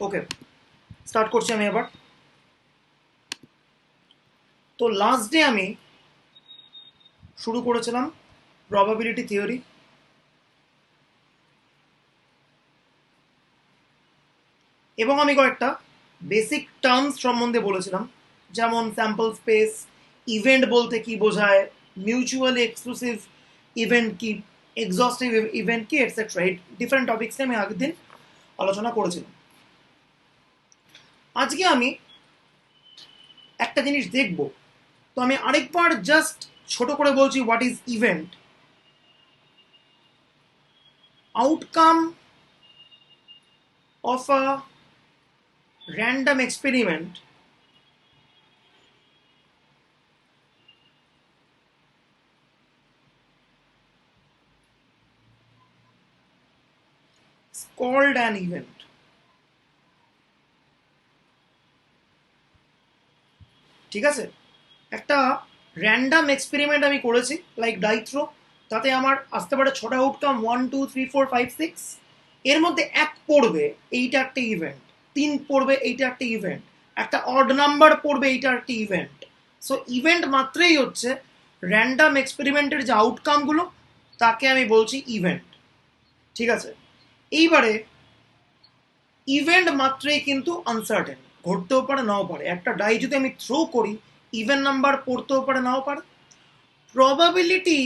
ওকে, start করছি আমি এবার। তো লাস্ট ডে আমি শুরু করেছিলাম প্রবাবিলিটি থিওরি, এবং আমি কয়েকটা বেসিক টার্মস সম্বন্ধে বলেছিলাম, যেমন স্যাম্পল স্পেস, ইভেন্ট বলতে কি বোঝায়, মিউচুয়ালি এক্সক্লুসিভ ইভেন্ট কি, এক্সস্টিভ ইভেন্ট কি, এটসেট্রা। এই ডিফারেন্ট টপিক্সে আমি আগের দিন আলোচনা করেছিলাম। আজকে আমি একটা জিনিস দেখব, তো আমি আরেকবার জাস্ট ছোট করে বলছি what is event. Outcome of a random experiment is called an event. ঠিক আছে, একটা র্যান্ডাম এক্সপেরিমেন্ট আমি করেছি লাইক ডাইথ্রো, তাতে আমার আসতে পারে 6টা আউটকাম, 1 2 3 4 5 6। এর মধ্যে 1 পড়বে, এইটা একটা ইভেন্ট। 3 পড়বে, এইটা একটা ইভেন্ট। একটা অড নাম্বার পড়বে, এইটা একটা ইভেন্ট। সো ইভেন্ট মাত্রই হচ্ছে র্যান্ডাম এক্সপেরিমেন্টের যে আউটকামগুলো, তাকে আমি বলছি ইভেন্ট। ঠিক আছে, এইবারে ইভেন্ট মাত্রই কিন্তু আনসার্টেন, ঘটতেও পারে নাও পারে। একটা ডাই যদি আমি থ্রো করি, ইভেন নাম্বার পড়তেও পারে নাও পারে। Probability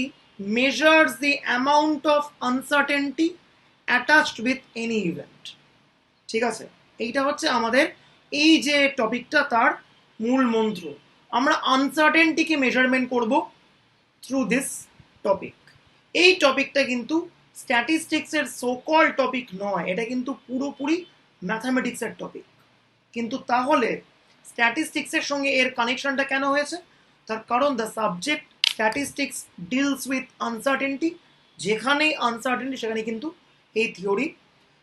measures the amount of uncertainty attached with any event. ঠিক আছে, এইটা হচ্ছে আমাদের এই যে টপিকটা, তার মূল মন্ত্র। আমরা আনসার্টেনটিকে মেজারমেন্ট করব থ্রু দিস টপিক। এই টপিকটা কিন্তু স্ট্যাটিস্টিক্সের সোকল টপিক নয়, এটা কিন্তু পুরোপুরি ম্যাথামেটিক্সের টপিক। কিন্তু তাহলে স্ট্যাটিস্টিক্সের সঙ্গে এর কানেকশনটা কেন হয়েছে? তার কারণ the subject statistics deals with uncertainty. যেখানেই আনসার্টেনটি, সেখানে কিন্তু এই থিওরি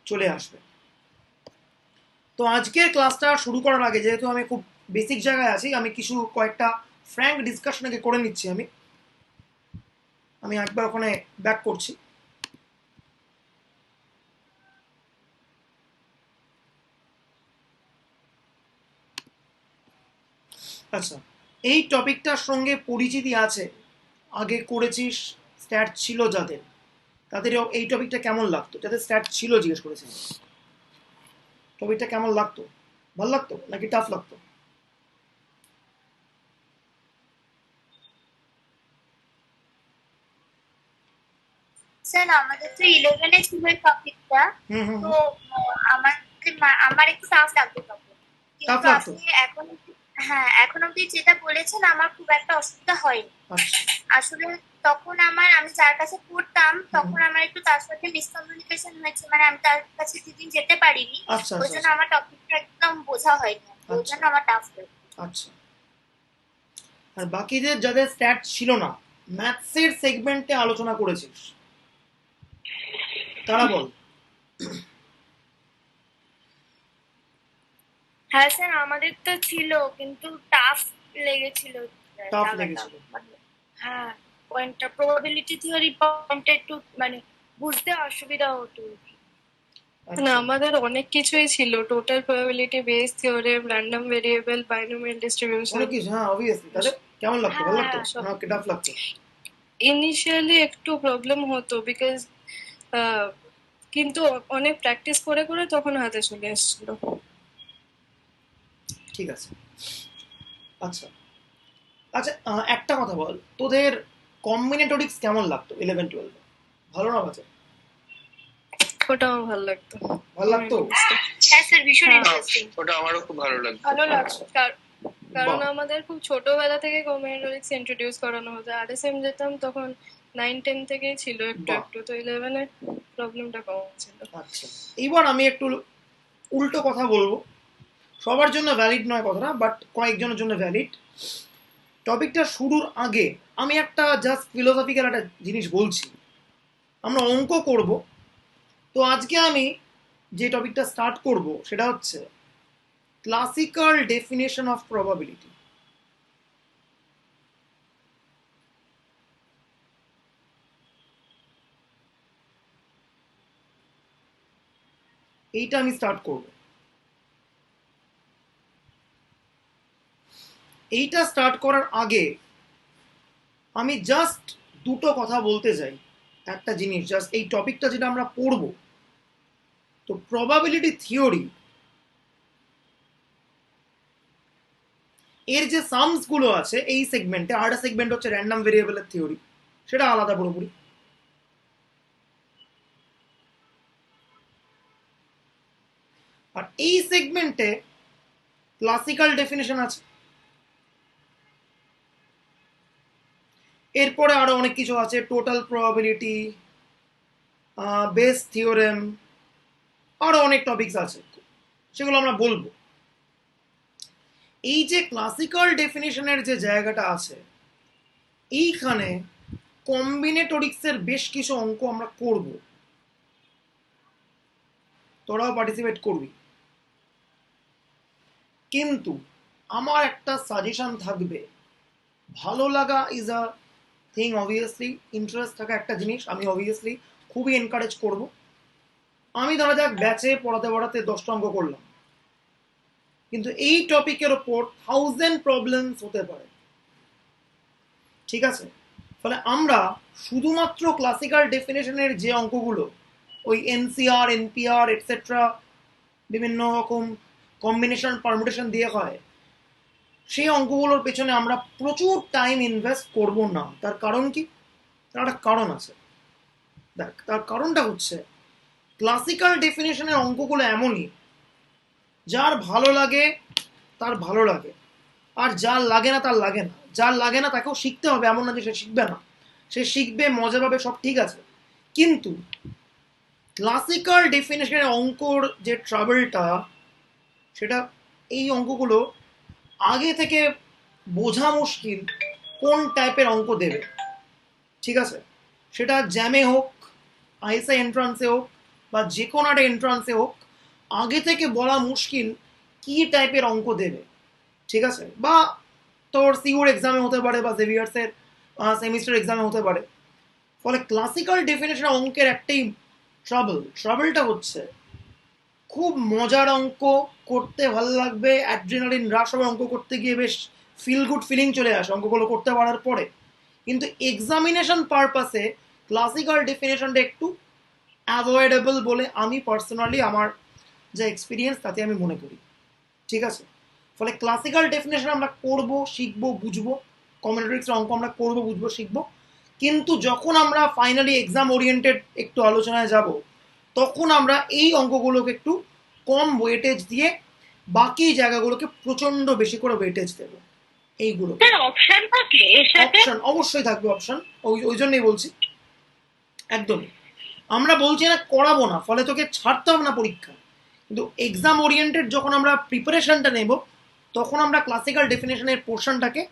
চলে আসবে। তো আজকের ক্লাসটা শুরু করার আগে, যেহেতু আমি খুব বেসিক জায়গায় আছি, আমি কিছু কয়েকটা ফ্র্যাঙ্ক ডিসকাশন আগে করে নিচ্ছি। আমি একবার ওখানে ব্যাক করছি। আচ্ছা, এই টপিকটার সঙ্গে পরিচিতি আছে, আগে করেছিস, স্ট্যাট ছিল যাদের, তাদের এই টপিকটা কেমন লাগতো? যাদের স্ট্যাট ছিল জিজ্ঞেস করেছেন, টপিকটা কেমন লাগতো? ভালো লাগতো নাকি টাফ লাগতো? স্যার আমাদের তো 11-এ ছিল এই টপিকটা, তো আমার একটু টাফ লাগতো তখন, টাফ কিন্তু লাগতো? আপনি এখন, হ্যাঁ এখন অব্দি যেটা বলেছেন আমার খুব একটা অসুবিধা হয়নি। আচ্ছা, আসলে তখন আমি যার কাছে পড়তাম, তখন আমার একটু তার সাথে মিসকমিউনিকেশন হয়েছে, মানে আমি তার কাছে যেদিন যেতে পারিনি, আচ্ছা, ওই আচ্ছা, জন্য আচ্ছা, আমার টপিকটা একদম বোঝা হয়নি, ওই আচ্ছা, জন্য আমার টাফ হয়েছে। আচ্ছা। আর বাকিদের যাদের স্ট্যাট ছিল না, ম্যাথসের সেগমেন্টে আলোচনা করেছিস, তারা বল। হ্যাঁ স্যার আমাদের তো ছিল, কিন্তু টাফ লেগেছিল টাফ জায়গাটা। লেগেছিল? হ্যাঁ, পয়েন্টটা প্রবাবিলিটি থিওরি পয়েন্টটা একটু মানে বুঝতে অসুবিধা হতো। না, আচ্ছা, আমাদের অনেক কিছুই ছিল, total probability, base theorem, random variable, binomial distribution. অনেক কিছু। হ্যাঁ, অবভিয়াসলি। তাহলে কেমন লাগতো? ভালো লাগতো হ্যাঁ সব না টাফ লাগতো? ইনিশিয়ালি একটু প্রবলেম হতো, বিকজ কিন্তু অনেক প্র্যাকটিস করে করে তখন হাতে চলে এসেছিল। ঠিক আছে, আচ্ছা, আচ্ছা। একটা কথা বল, তোদের কম্বিনেটরিক্স কেমন লাগতো 11-12? ভালো না বাজে? ওটাও ভালো লাগতো। ভালো লাগতো? হ্যাঁ স্যার, ভীষণ হ্যাঁ, ইন্টারেস্টিং। ওটা আমারও খুব ভালো লাগতো। ভালো লাগতো কারণ বাহ, আমাদের খুব ছোটবেলা থেকে কম্বিনেটরিক্স ইন্ট্রোডিউস করানো হতো। আরএসএম যেতাম তখন 9-10 থেকেই ছিল একটু বাহ, একটু, তো 11-এ প্রবলেমটা কম ছিল। আচ্ছা। এইবার আমি একটু উল্টো কথা বলবো, সবার জন্য ভ্যালিড নয় কথাটা, বাট কয়েকজনের জন্য ভ্যালিড। টপিকটা শুরুর আগে আমি একটা জাস্ট ফিলোসফিক্যাল একটা জিনিস বলছি। আমরা অঙ্ক করব, তো আজকে আমি যে টপিকটা স্টার্ট করব সেটা হচ্ছে ক্লাসিক্যাল ডেফিনেশন অফ প্রবাবিলিটি। এইটা আমি স্টার্ট করব। এইটা স্টার্ট করার আগে আমি জাস্ট দুটো কথা বলতে চাই। একটা জিনিস, জাস্ট এই টপিকটা যেটা আমরা পড়ব, তো প্রবাবিলিটি থিওরি এর যে সামস গুলো আছে এই সেগমেন্টে, আরেকটা সেগমেন্ট হচ্ছে র্যান্ডম ভেরিয়েবলের থিওরি, সেটা আলাদা পুরোপুরি। আর এই সেগমেন্টে ক্লাসিক্যাল ডেফিনেশন আছে, এরপরে আরো অনেক কিছু আছে, টোটাল প্রবাবিলিটি, বেস থিওরেম, আরো অনেক টপিকস আছে, সেগুলো আমরা বলবো। এই যে ক্লাসিক্যাল ডেফিনেশনের যে জায়গাটা আছে, এইখানে কম্বিনেটরিক্সের বেশ কিছু অঙ্ক আমরা করব, তোরাও পার্টিসিপেট করবি। কিন্তু আমার একটা সাজেশন থাকবে, ভালো লাগা is a thing, obviously interest থাকা একটা জিনিস, আমি অবভিয়াসলি খুবই এনকারেজ করব। আমি ধরা যাক ব্যাচে পড়াতে পড়াতে 10টা অঙ্ক করলাম, কিন্তু এই টপিকের ওপর 1000 প্রবলেমস হতে পারে, ঠিক আছে? ফলে আমরা শুধুমাত্র ক্লাসিক্যাল ডেফিনেশনের যে অঙ্কগুলো ওই এনসিআর, এনপিআর এটসেট্রা বিভিন্ন রকম কম্বিনেশন পারমুটেশন দিয়ে হয়, সেই অঙ্কগুলোর পেছনে আমরা প্রচুর টাইম ইনভেস্ট করব না। তার কারণ কি? তার একটা কারণ আছে। দেখ, তার কারণটা হচ্ছে ক্লাসিক্যাল ডেফিনেশনের অঙ্কগুলো এমনই, যার ভালো লাগে তার ভালো লাগে, আর যার লাগে না তার লাগে না। যার লাগে না তাকেও শিখতে হবে, এমন না যে সে শিখবে না, সে শিখবে, মজা পাবে, সব ঠিক আছে। কিন্তু ক্লাসিক্যাল ডেফিনেশনের অঙ্কর যে ট্রাবলটা, সেটা এই অঙ্কগুলো আগে থেকে বোঝা মুশকিল কোন টাইপের অঙ্ক দেবে, ঠিক আছে? সেটা জ্যামে হোক, আইএসআই এন্ট্রান্সে হোক, বা যে কোনো একটা এন্ট্রান্সে হোক, আগে থেকে বলা মুশকিল কি টাইপের অঙ্ক দেবে, ঠিক আছে? বা তোর সিউর এক্সামে হতে পারে, বা জেভিয়ার্সের সেমিস্টার এক্সামে হতে পারে। ফলে ক্লাসিক্যাল ডেফিনেশন অঙ্কের একটাই ট্রাবলটা হচ্ছে খুব মজার অঙ্ক করতে ভালো লাগবে, অ্যাড্রিনালিন রাশ হবে, অঙ্ক করতে গিয়ে বেশ ফিল গুড ফিলিং চলে আসে অঙ্কগুলো করতে পারার পরে। কিন্তু এক্সামিনেশন পারপাসে ক্লাসিক্যাল ডেফিনেশনটা একটু অ্যাভয়েডেবল বলে আমি পার্সোনালি আমার যে এক্সপিরিয়েন্স তাতে আমি মনে করি, ঠিক আছে? ফলে ক্লাসিক্যাল ডেফিনেশন আমরা করব, শিখবো, বুঝবো, কম্বিনেটরিক্সের অঙ্ক আমরা করবো, বুঝবো, শিখবো। কিন্তু যখন আমরা ফাইনালি এক্সাম ওরিয়েন্টেড একটু আলোচনায় যাব, তখন আমরা এই অঙ্কগুলোকে একটু কম ওয়েটেজ দিয়ে বাকি জায়গাগুলোকে প্রচন্ড বেশি করে ওয়েটেজ দেব। এইগুলো অপশন থাকে এর সাথে? অপশন অবশ্যই থাকবে, অপশন, ওই জন্যই বলছি। একদমই, আমরা বলছি না করাবো না, ফলে তোকে ছাড়তে হবে না পরীক্ষা, কিন্তু এক্সাম ওরিয়েন্টেড যখন আমরা প্রিপারেশনটা নেব, তখন আমরা ক্লাসিক্যাল ডেফিনেশনের পোর্শনটাকে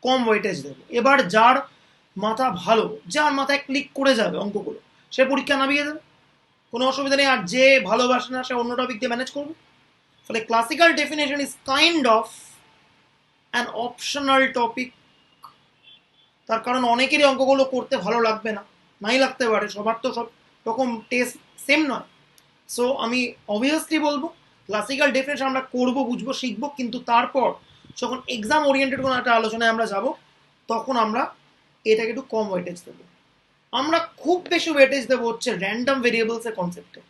কম ওয়েটেজ দেব। এবার যার মাথা ভালো, যার মাথায় ক্লিক করে যাবে অঙ্কগুলো, সে পরীক্ষা নামিয়ে দেবে, কোনো অসুবিধা নেই। আর যে ভালোবাসে না, সে অন্য টপিক দিয়ে ম্যানেজ করবে। ফলে classical definition is kind of an optional topic. তার কারণ অনেকেরই অঙ্কগুলো করতে ভালো লাগবে না, নাই লাগতে পারে, সবার তো সব রকম টেস্ট সেম নয়। সো আমি অবভিয়াসলি বলবো ক্লাসিক্যাল ডেফিনেশন আমরা করবো, বুঝবো, শিখবো, কিন্তু তারপর যখন এক্সাম ওরিয়েন্টেড কোনো একটা আলোচনায় আমরা যাব, তখন আমরা এটাকে একটু কম ওয়েটেজ দেবো। আমরা খুব বেশি ওয়েটেজ দেবো হচ্ছে র্যান্ডম ভেরিয়েবলসের কনসেপ্টে।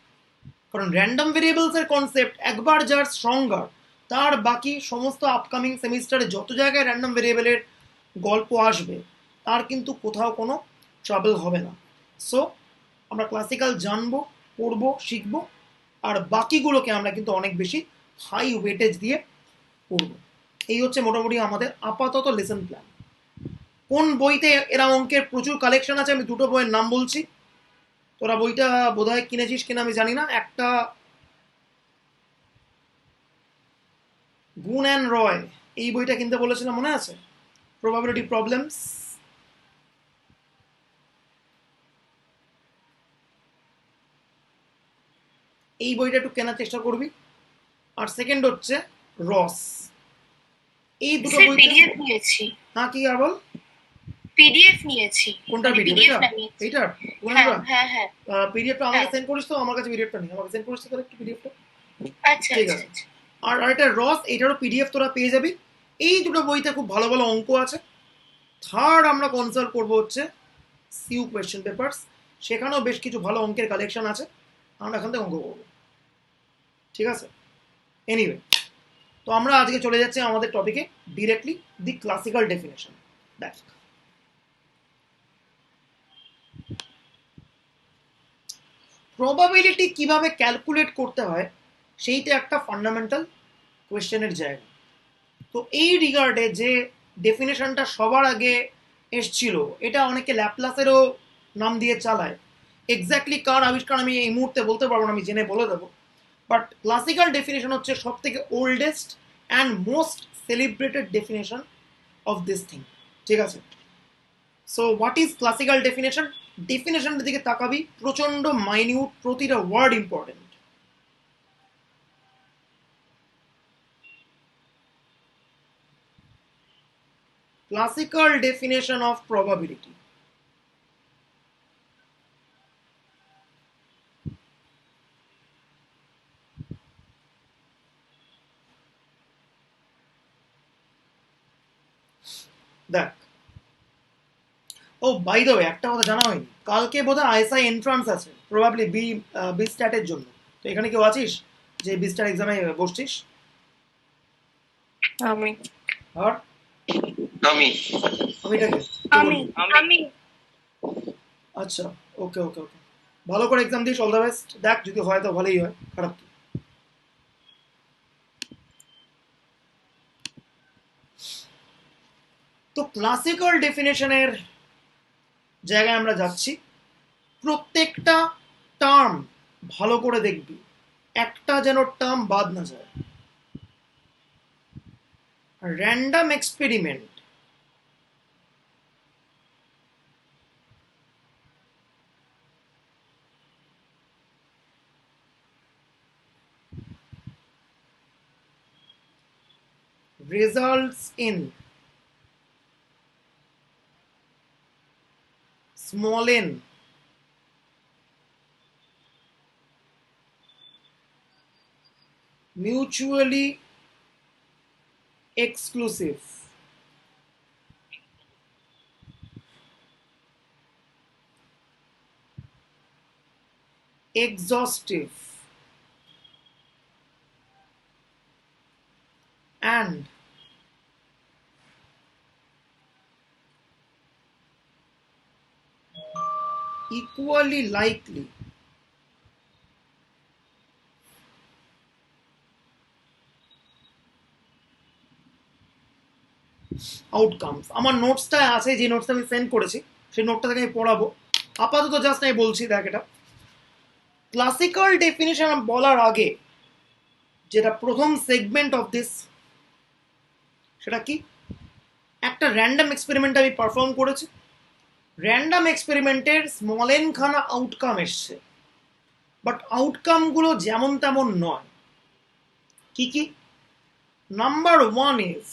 কারণ র্যান্ডম ভেরিয়েবলসের কনসেপ্ট একবার যার স্ট্রঙ্গার, তার বাকি সমস্ত আপকামিং সেমিস্টারে যত জায়গায় র্যান্ডম ভেরিয়েবলের গল্প আসবে, তার কিন্তু কোথাও কোনো ট্রাবল হবে না। সো আমরা ক্লাসিক্যাল জানবো, পড়বো, শিখবো, আর বাকিগুলোকে আমরা কিন্তু অনেক বেশি হাই ওয়েটেজ দিয়ে পড়বো। এই হচ্ছে মোটামুটি আমাদের আপাতত লেসন প্ল্যান। কোন বইতে এরা অঙ্কের প্রচুর কালেকশন আছে, আমি দুটো বইয়ের নাম বলছি, তোরা বইটা বোধহয় কিনেছিস কিনা আমি জানি না। একটা গুণ অ্যান্ড রয়, এই বইটা কিনতে বলেছিলাম, মনে আছে? প্রবাবিলিটি প্রবলেমস, এই বইটা একটু কেনার চেষ্টা করবি। আর সেকেন্ড হচ্ছে রস, এই দুটো বই পিডিএফ নিয়েছি। হ্যাঁ, কি আর বল? পিডিএফ নিয়েছি। কোনটা পিডিএফ? এইটার হ্যাঁ হ্যাঁ, পিডিএফটা আমাকে সেন্ড করিস তো, আমার কাছে পিডিএফটা নেই, আমাকে সেন্ড করিস তো তাহলে একটু পিডিএফটা। আচ্ছা ঠিক আছে। আর এটা রস, এইটারও পিডিএফ তোরা পেয়ে যাবি। এই দুটো বইতে খুব ভালো ভালো অঙ্ক আছে। থার্ড আমরা কনসাল্ট করবো হচ্ছে সিউ কোয়েশ্চেন পেপার্স, সেখানেও বেশ কিছু ভালো অঙ্কের কালেকশন আছে, আমরা এখান থেকে অঙ্ক করবো। ঠিক আছে, এনিওয়ে, তো আমরা আজকে চলে যাচ্ছি আমাদের টপিকে ডিরেক্টলি, দি ক্লাসিক্যাল ডেফিনেশন। দেখ, প্রবাবিলিটি কিভাবে ক্যালকুলেট করতে হয় সেইটা একটা ফান্ডামেন্টাল কোয়েশ্চেনের জায়গা। তো এই রিগার্ডে যে ডেফিনেশনটা সবার আগে এসছিল, এটা অনেকে ল্যাপলাসেরও নাম দিয়ে চালায়। এক্স্যাক্টলি কার আবিষ্কার আমি এই মুহূর্তে বলতে পারবো না, আমি জেনে বলে দেবো। বাট ক্লাসিক্যাল ডেফিনেশন হচ্ছে সব থেকে oldest and most celebrated definition of this thing. ঠিক আছে, so what is classical definition? ডেফিনেশনের দিকে তাকাবি, প্রচন্ড মাইনিউট, প্রতিটা word important. Classical definition of probability. দেখ, ও বাই দ্য ওয়ে, একটা কথা জানা হয়নি, কালকে বোধহয় আইএসআই এন্ট্রান্স আছে, প্রবাবলি বি স্ট্যাটের জন্য। তো এখানে কেউ আছিস যে বি স্ট্যাট এক্সামে বসছিস? আমি আর আমি আমিটাকে আমি আমি আচ্ছা, ওকে ওকে ওকে, ভালো করে exam this, all the best. দেখ যদি হয় তো ভালোই হয়, খারাপ কি। তো ক্লাসিক্যাল ডেফিনেশনের জায়গায় আমরা যাচ্ছি। প্রত্যেকটা টার্ম ভালো করে দেখবি, একটা যেন টার্ম বাদ না যায়। Random experiment results in small n mutually exclusive, exhaustive, and equally likely outcomes. আমার নোটসটা আছে, যে নোটসটা আমি সেন্ড করেছি সেই নোটটা থেকে আমি পড়াবো, আপাতত জাস্ট আমি বলছি। দেখ, এটা ক্লাসিক্যাল ডেফিনিশন বলার আগে যেটা প্রথম সেগমেন্ট অফ দিস, সেটা কি? একটা র্যান্ডম এক্সপেরিমেন্ট আমি পারফর্ম করেছি, র্যান্ডম এক্সপেরিমেন্টের স্মল এন খানা আউটকাম এসছে, বাট আউটকামগুলো যেমন তেমন নয়। কি কি? Number one is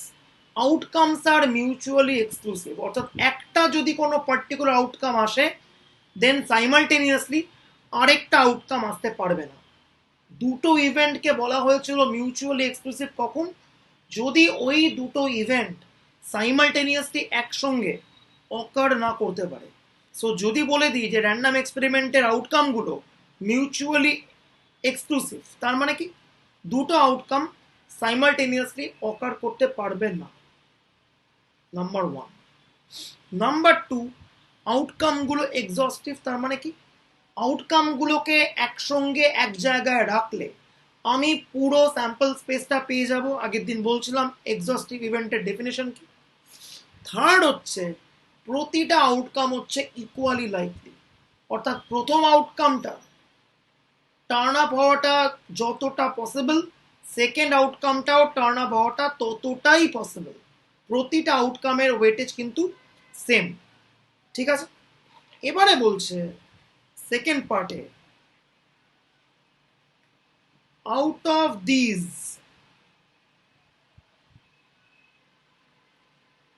outcomes are mutually exclusive, অর্থাৎ একটা যদি কোনো পার্টিকুলার আউটকাম আসে, দেন সাইমালটেনিয়াসলি আরেকটা আউটকাম আসতে পারবে না। দুটো ইভেন্টকে বলা হয়েছিল মিউচুয়ালি এক্সক্লুসিভ কখন? যদি ওই দুটো ইভেন্ট সাইমালটেনিয়াসলি একসঙ্গে অকার না করতে পারে। সো যদি বলে দিই যে র্যান্ডম এক্সপেরিমেন্টের আউটকামগুলো মিউচুয়ালি এক্সক্লুসিভ, তার মানে কি দুটো আউটকাম সাইমালটেনিয়াসলি অকার করতে পারবে না, নাম্বার ওয়ান। নাম্বার টু, আউটকামগুলো এক্সস্টিভ, তার মানে কি আউটকামগুলোকে একসঙ্গে এক জায়গায় রাখলে আমি পুরো স্যাম্পল স্পেসটা পেয়ে যাব। আগের দিন বলছিলাম এক্সস্টিভ ইভেন্টের ডেফিনেশন কি। থার্ড হচ্ছে প্রতিটা আউটকাম হচ্ছে ইকুয়ালি লাইকলি, অর্থাৎ প্রথম আউটকামটা টার্ন আপ হওয়াটা যতটা পসিবল, সেকেন্ড আউটকামটাও টার্ন আপ হওয়াটা ততটাই পসিবল। প্রতিটা আউটকামের ওয়েটেজ কিন্তু সেম। ঠিক আছে, এবারে বলছে সেকেন্ড পার্টে, out of this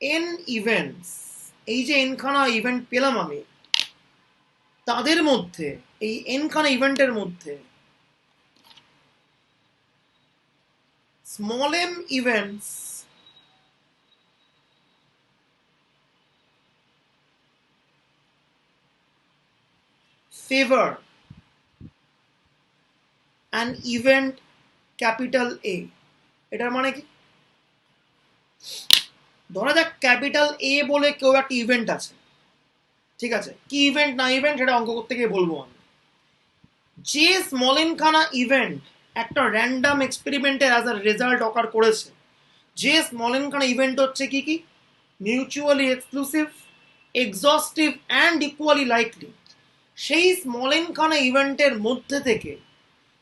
N events, এই যে এনখানা ইভেন্ট পেলাম আমি, তাদের মধ্যে, এই এনখানা ইভেন্টের মধ্যে small m events favor an event capital A. এটার মানে কি? ধরা যাক ক্যাপিটাল এ বলে কেউ একটা ইভেন্ট আছে, ঠিক আছে, কি ইভেন্ট না ইভেন্ট সেটা অঙ্ক করতে গিয়ে বলবো আমি। যে স্মলেনখানা ইভেন্ট একটা র্যান্ডাম এক্সপেরিমেন্টের অ্যাজ আ রেজাল্ট অকার করেছে, যে স্মলেনখানা ইভেন্ট হচ্ছে কি কি? Mutually exclusive, এক্সস্টিভ and equally likely, সেই স্মলেনখানা ইভেন্টের মধ্যে থেকে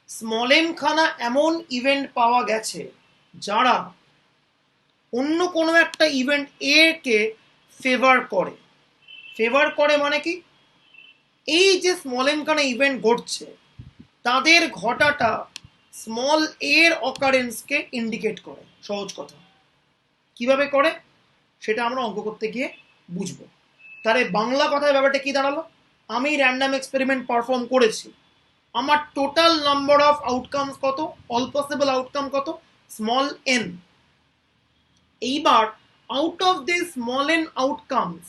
স্মলেনখানা এমন ইভেন্ট পাওয়া গেছে যারা অন্য কোনো একটা ইভেন্ট এ কে ফেভার করে। ফেভার করে মানে কি? এই যে স্মলেনখানা ইভেন্ট ঘটছে তাদের ঘটাটা স্মল এর অকারেন্সকে ইন্ডিকেট করে। সহজ কথা, কিভাবে করে সেটা আমরা অঙ্ক করতে গিয়ে বুঝবো। তাহলে বাংলা কথায় ব্যাপারটা কি দাঁড়ালো? আমি র্যান্ডাম এক্সপেরিমেন্ট পারফর্ম করেছি, আমার টোটাল নাম্বার অফ আউটকামস কত? অল পসিবল আউটকাম কত? Small n. এইবার out of this small n outcomes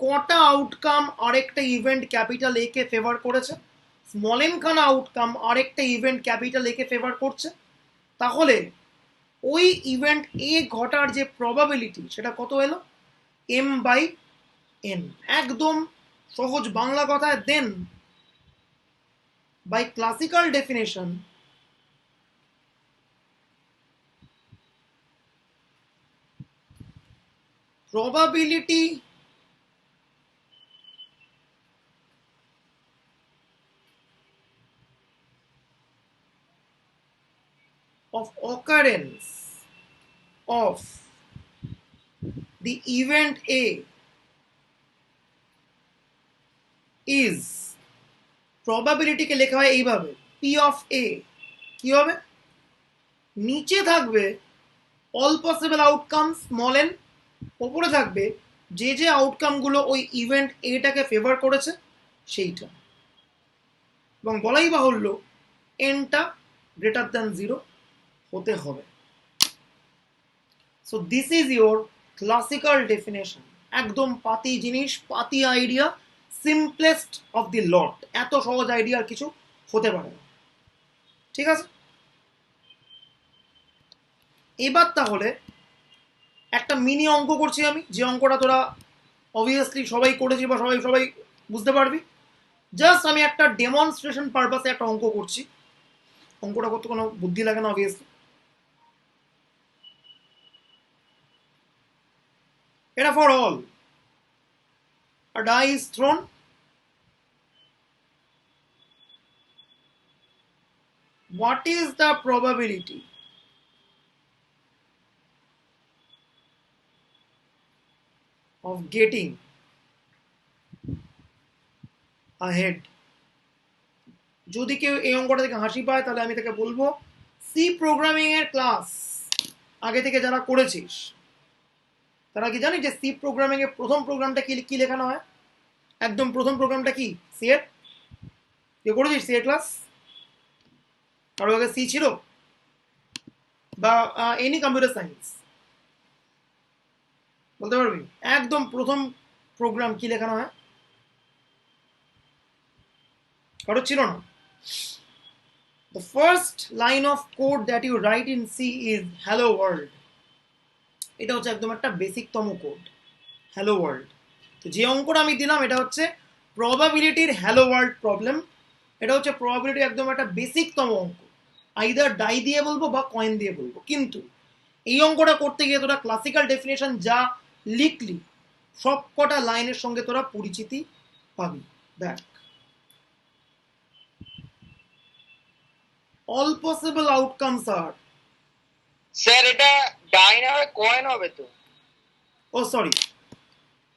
কটা আউটকাম আরেকটা ইভেন্ট ক্যাপিটাল এ কে ফেভার করেছে? স্মল এন খানা আউটকাম আরেকটা ইভেন্ট ক্যাপিটাল এ কে ফেভার করছে। তাহলে ওই ইভেন্ট এ ঘটার যে প্রবাবিলিটি সেটা কত এলো? M by n. একদম সহজ বাংলা কথায় দেন by classical definition probability of occurrence of the event A is, probability কে লেখা হয় এইভাবে, P of A কি হবে? নিচে থাকবে all possible outcome small N, ওপরে থাকবে যে যে আউটকামগুলো ওই ইভেন্ট এটাকে ফেভার করেছে সেইটা, এবং বলাই বাহুল্য এনটা গ্রেটার দ্যান 0 হতে হবে। So this is your classical definition. একদম পাতি জিনিস, পাতি আইডিয়া, সিম্পলেস্ট অফ দি লট। এত সহজ আইডিয়া আর কিছু হতে পারে না, ঠিক আছে? এবার তাহলে একটা মিনি অঙ্ক করছি আমি, যে অঙ্কটা তোরা অবভিয়াসলি সবাই করেছি বা সবাই সবাই বুঝতে পারবি। জাস্ট আমি একটা ডেমনস্ট্রেশন পারপাসে একটা অঙ্ক করছি। অঙ্কটা করতে কোনো বুদ্ধি লাগে না অবভিয়াসলি। এটা for all. A die is thrown, what is the probability of getting ahead? যদি কেউ এই অঙ্কটা থেকে হাসি পায় তাহলে আমি তাকে বলবো সি প্রোগ্রামিং এর ক্লাস আগে থেকে যারা করেছিস তারা কি জানিস যে সি প্রোগ্রামিং এর প্রথম প্রোগ্রামটা কি কি লেখানো হয়? একদম প্রথম প্রোগ্রামটা কি? সি এর। কেউ করেছিস সি এর ক্লাস? কারো আগে সি ছিল? বা এনি কম্পিউটার সায়েন্স বলতে পারবি একদম প্রথম প্রোগ্রাম কি লেখানো হয়? কারো ছিল না? The first line of code that you write in C is hello world. এটা হচ্ছে একদম একটা বেসিকতম কোড, হ্যালো ওয়ার্ল্ড। তো যে অঙ্কটা আমি দিলাম এটা হচ্ছে প্রবাবিলিটির হ্যালো ওয়ার্ল্ড প্রবলেম। এটা হচ্ছে প্রবাবিলিটির একদম একটা বেসিকতম অঙ্ক, আইদার ডাই দিয়ে বলবো বা কয়েন দিয়ে বলবো। কিন্তু এই অঙ্কটা করতে গিয়ে তোরা ক্লাসিক্যাল ডেফিনেশন যা লিখলি সব কটা লাইনের সঙ্গে তোরা পরিচিতি পাবি। দেখ, all possible outcomes are, sir এটা ডাই না হবে কয়েন হবে তো? Oh sorry,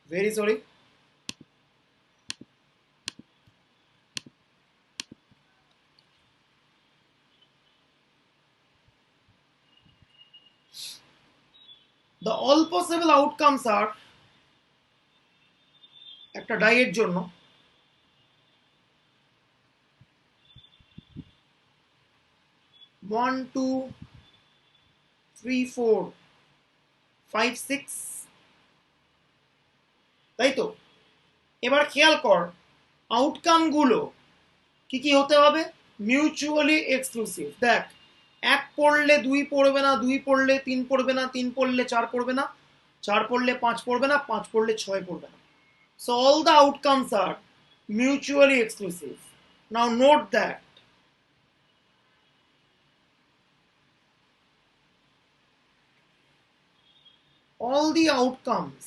very sorry, the all possible outcomes are একটা ডাইয়ের জন্য 1 2 3 4 5 6, তাই তো? এবার খেয়াল কর আউটকাম গুলো কি কি হতে হবে? Mutually exclusive. দেখ, এক পড়লে দুই পড়বে না, দুই পড়লে তিন পড়বে না, তিন পড়লে চার পড়বে না, চার পড়লে পাঁচ পড়বে না, পাঁচ পড়লে ছয় পড়বে না। So all the outcomes are mutually exclusive. Now note that all the outcomes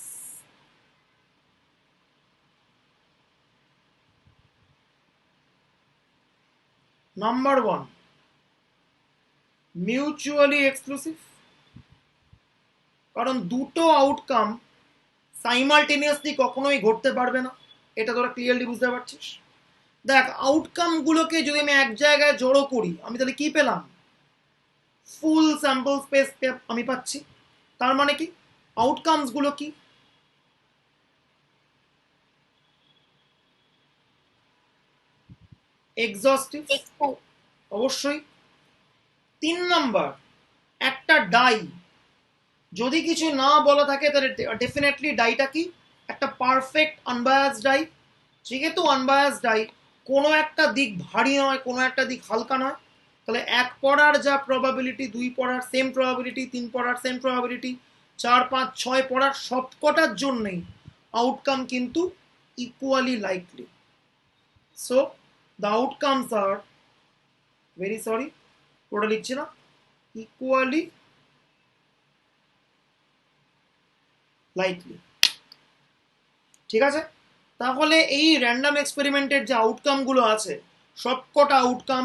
number one mutually exclusive, কারণ দুটো আউটকাম সাইমালটেনিয়াসলি কখনোই ঘটতে পারবে না, এটা তোরা ক্লিয়ারলি বুঝতে পারছিস। দেখ, আউটকাম গুলোকে যদি আমি এক জায়গায় জড়ো করি, আমি তাহলে কি পেলাম? ফুল স্যাম্পল স্পেস আমি পাচ্ছি। তার মানে কি আউটকামস গুলো কি? এক্সস্টিভ, অবশ্যই। তিন নাম্বার, একটা ডাই যদি কিছু না বলা থাকে তাহলে ডেফিনেটলি ডাইটা কি? একটা পারফেক্ট আনবায়াস ডাই। যেহেতু আনবায়াস ডাই, কোনো একটা দিক ভারী নয়, কোনো একটা দিক হালকা নয়, তাহলে এক পড়ার যা প্রবাবিলিটি, দুই পড়ার সেম প্রবাবিলিটি, তিন পড়ার সেম প্রবাবিলিটি, চার পাঁচ ছয় পড়ার সবকটার জন্যই আউটকাম কিন্তু equally likely. So the outcomes are, very sorry ওটা লিখছি না, ইকুয়ালি লাইকলি। ঠিক আছে? তাহলে এই র্যান্ডম এক্সপেরিমেন্টের যে আউটকামগুলো আছে, সবকটা আউটকাম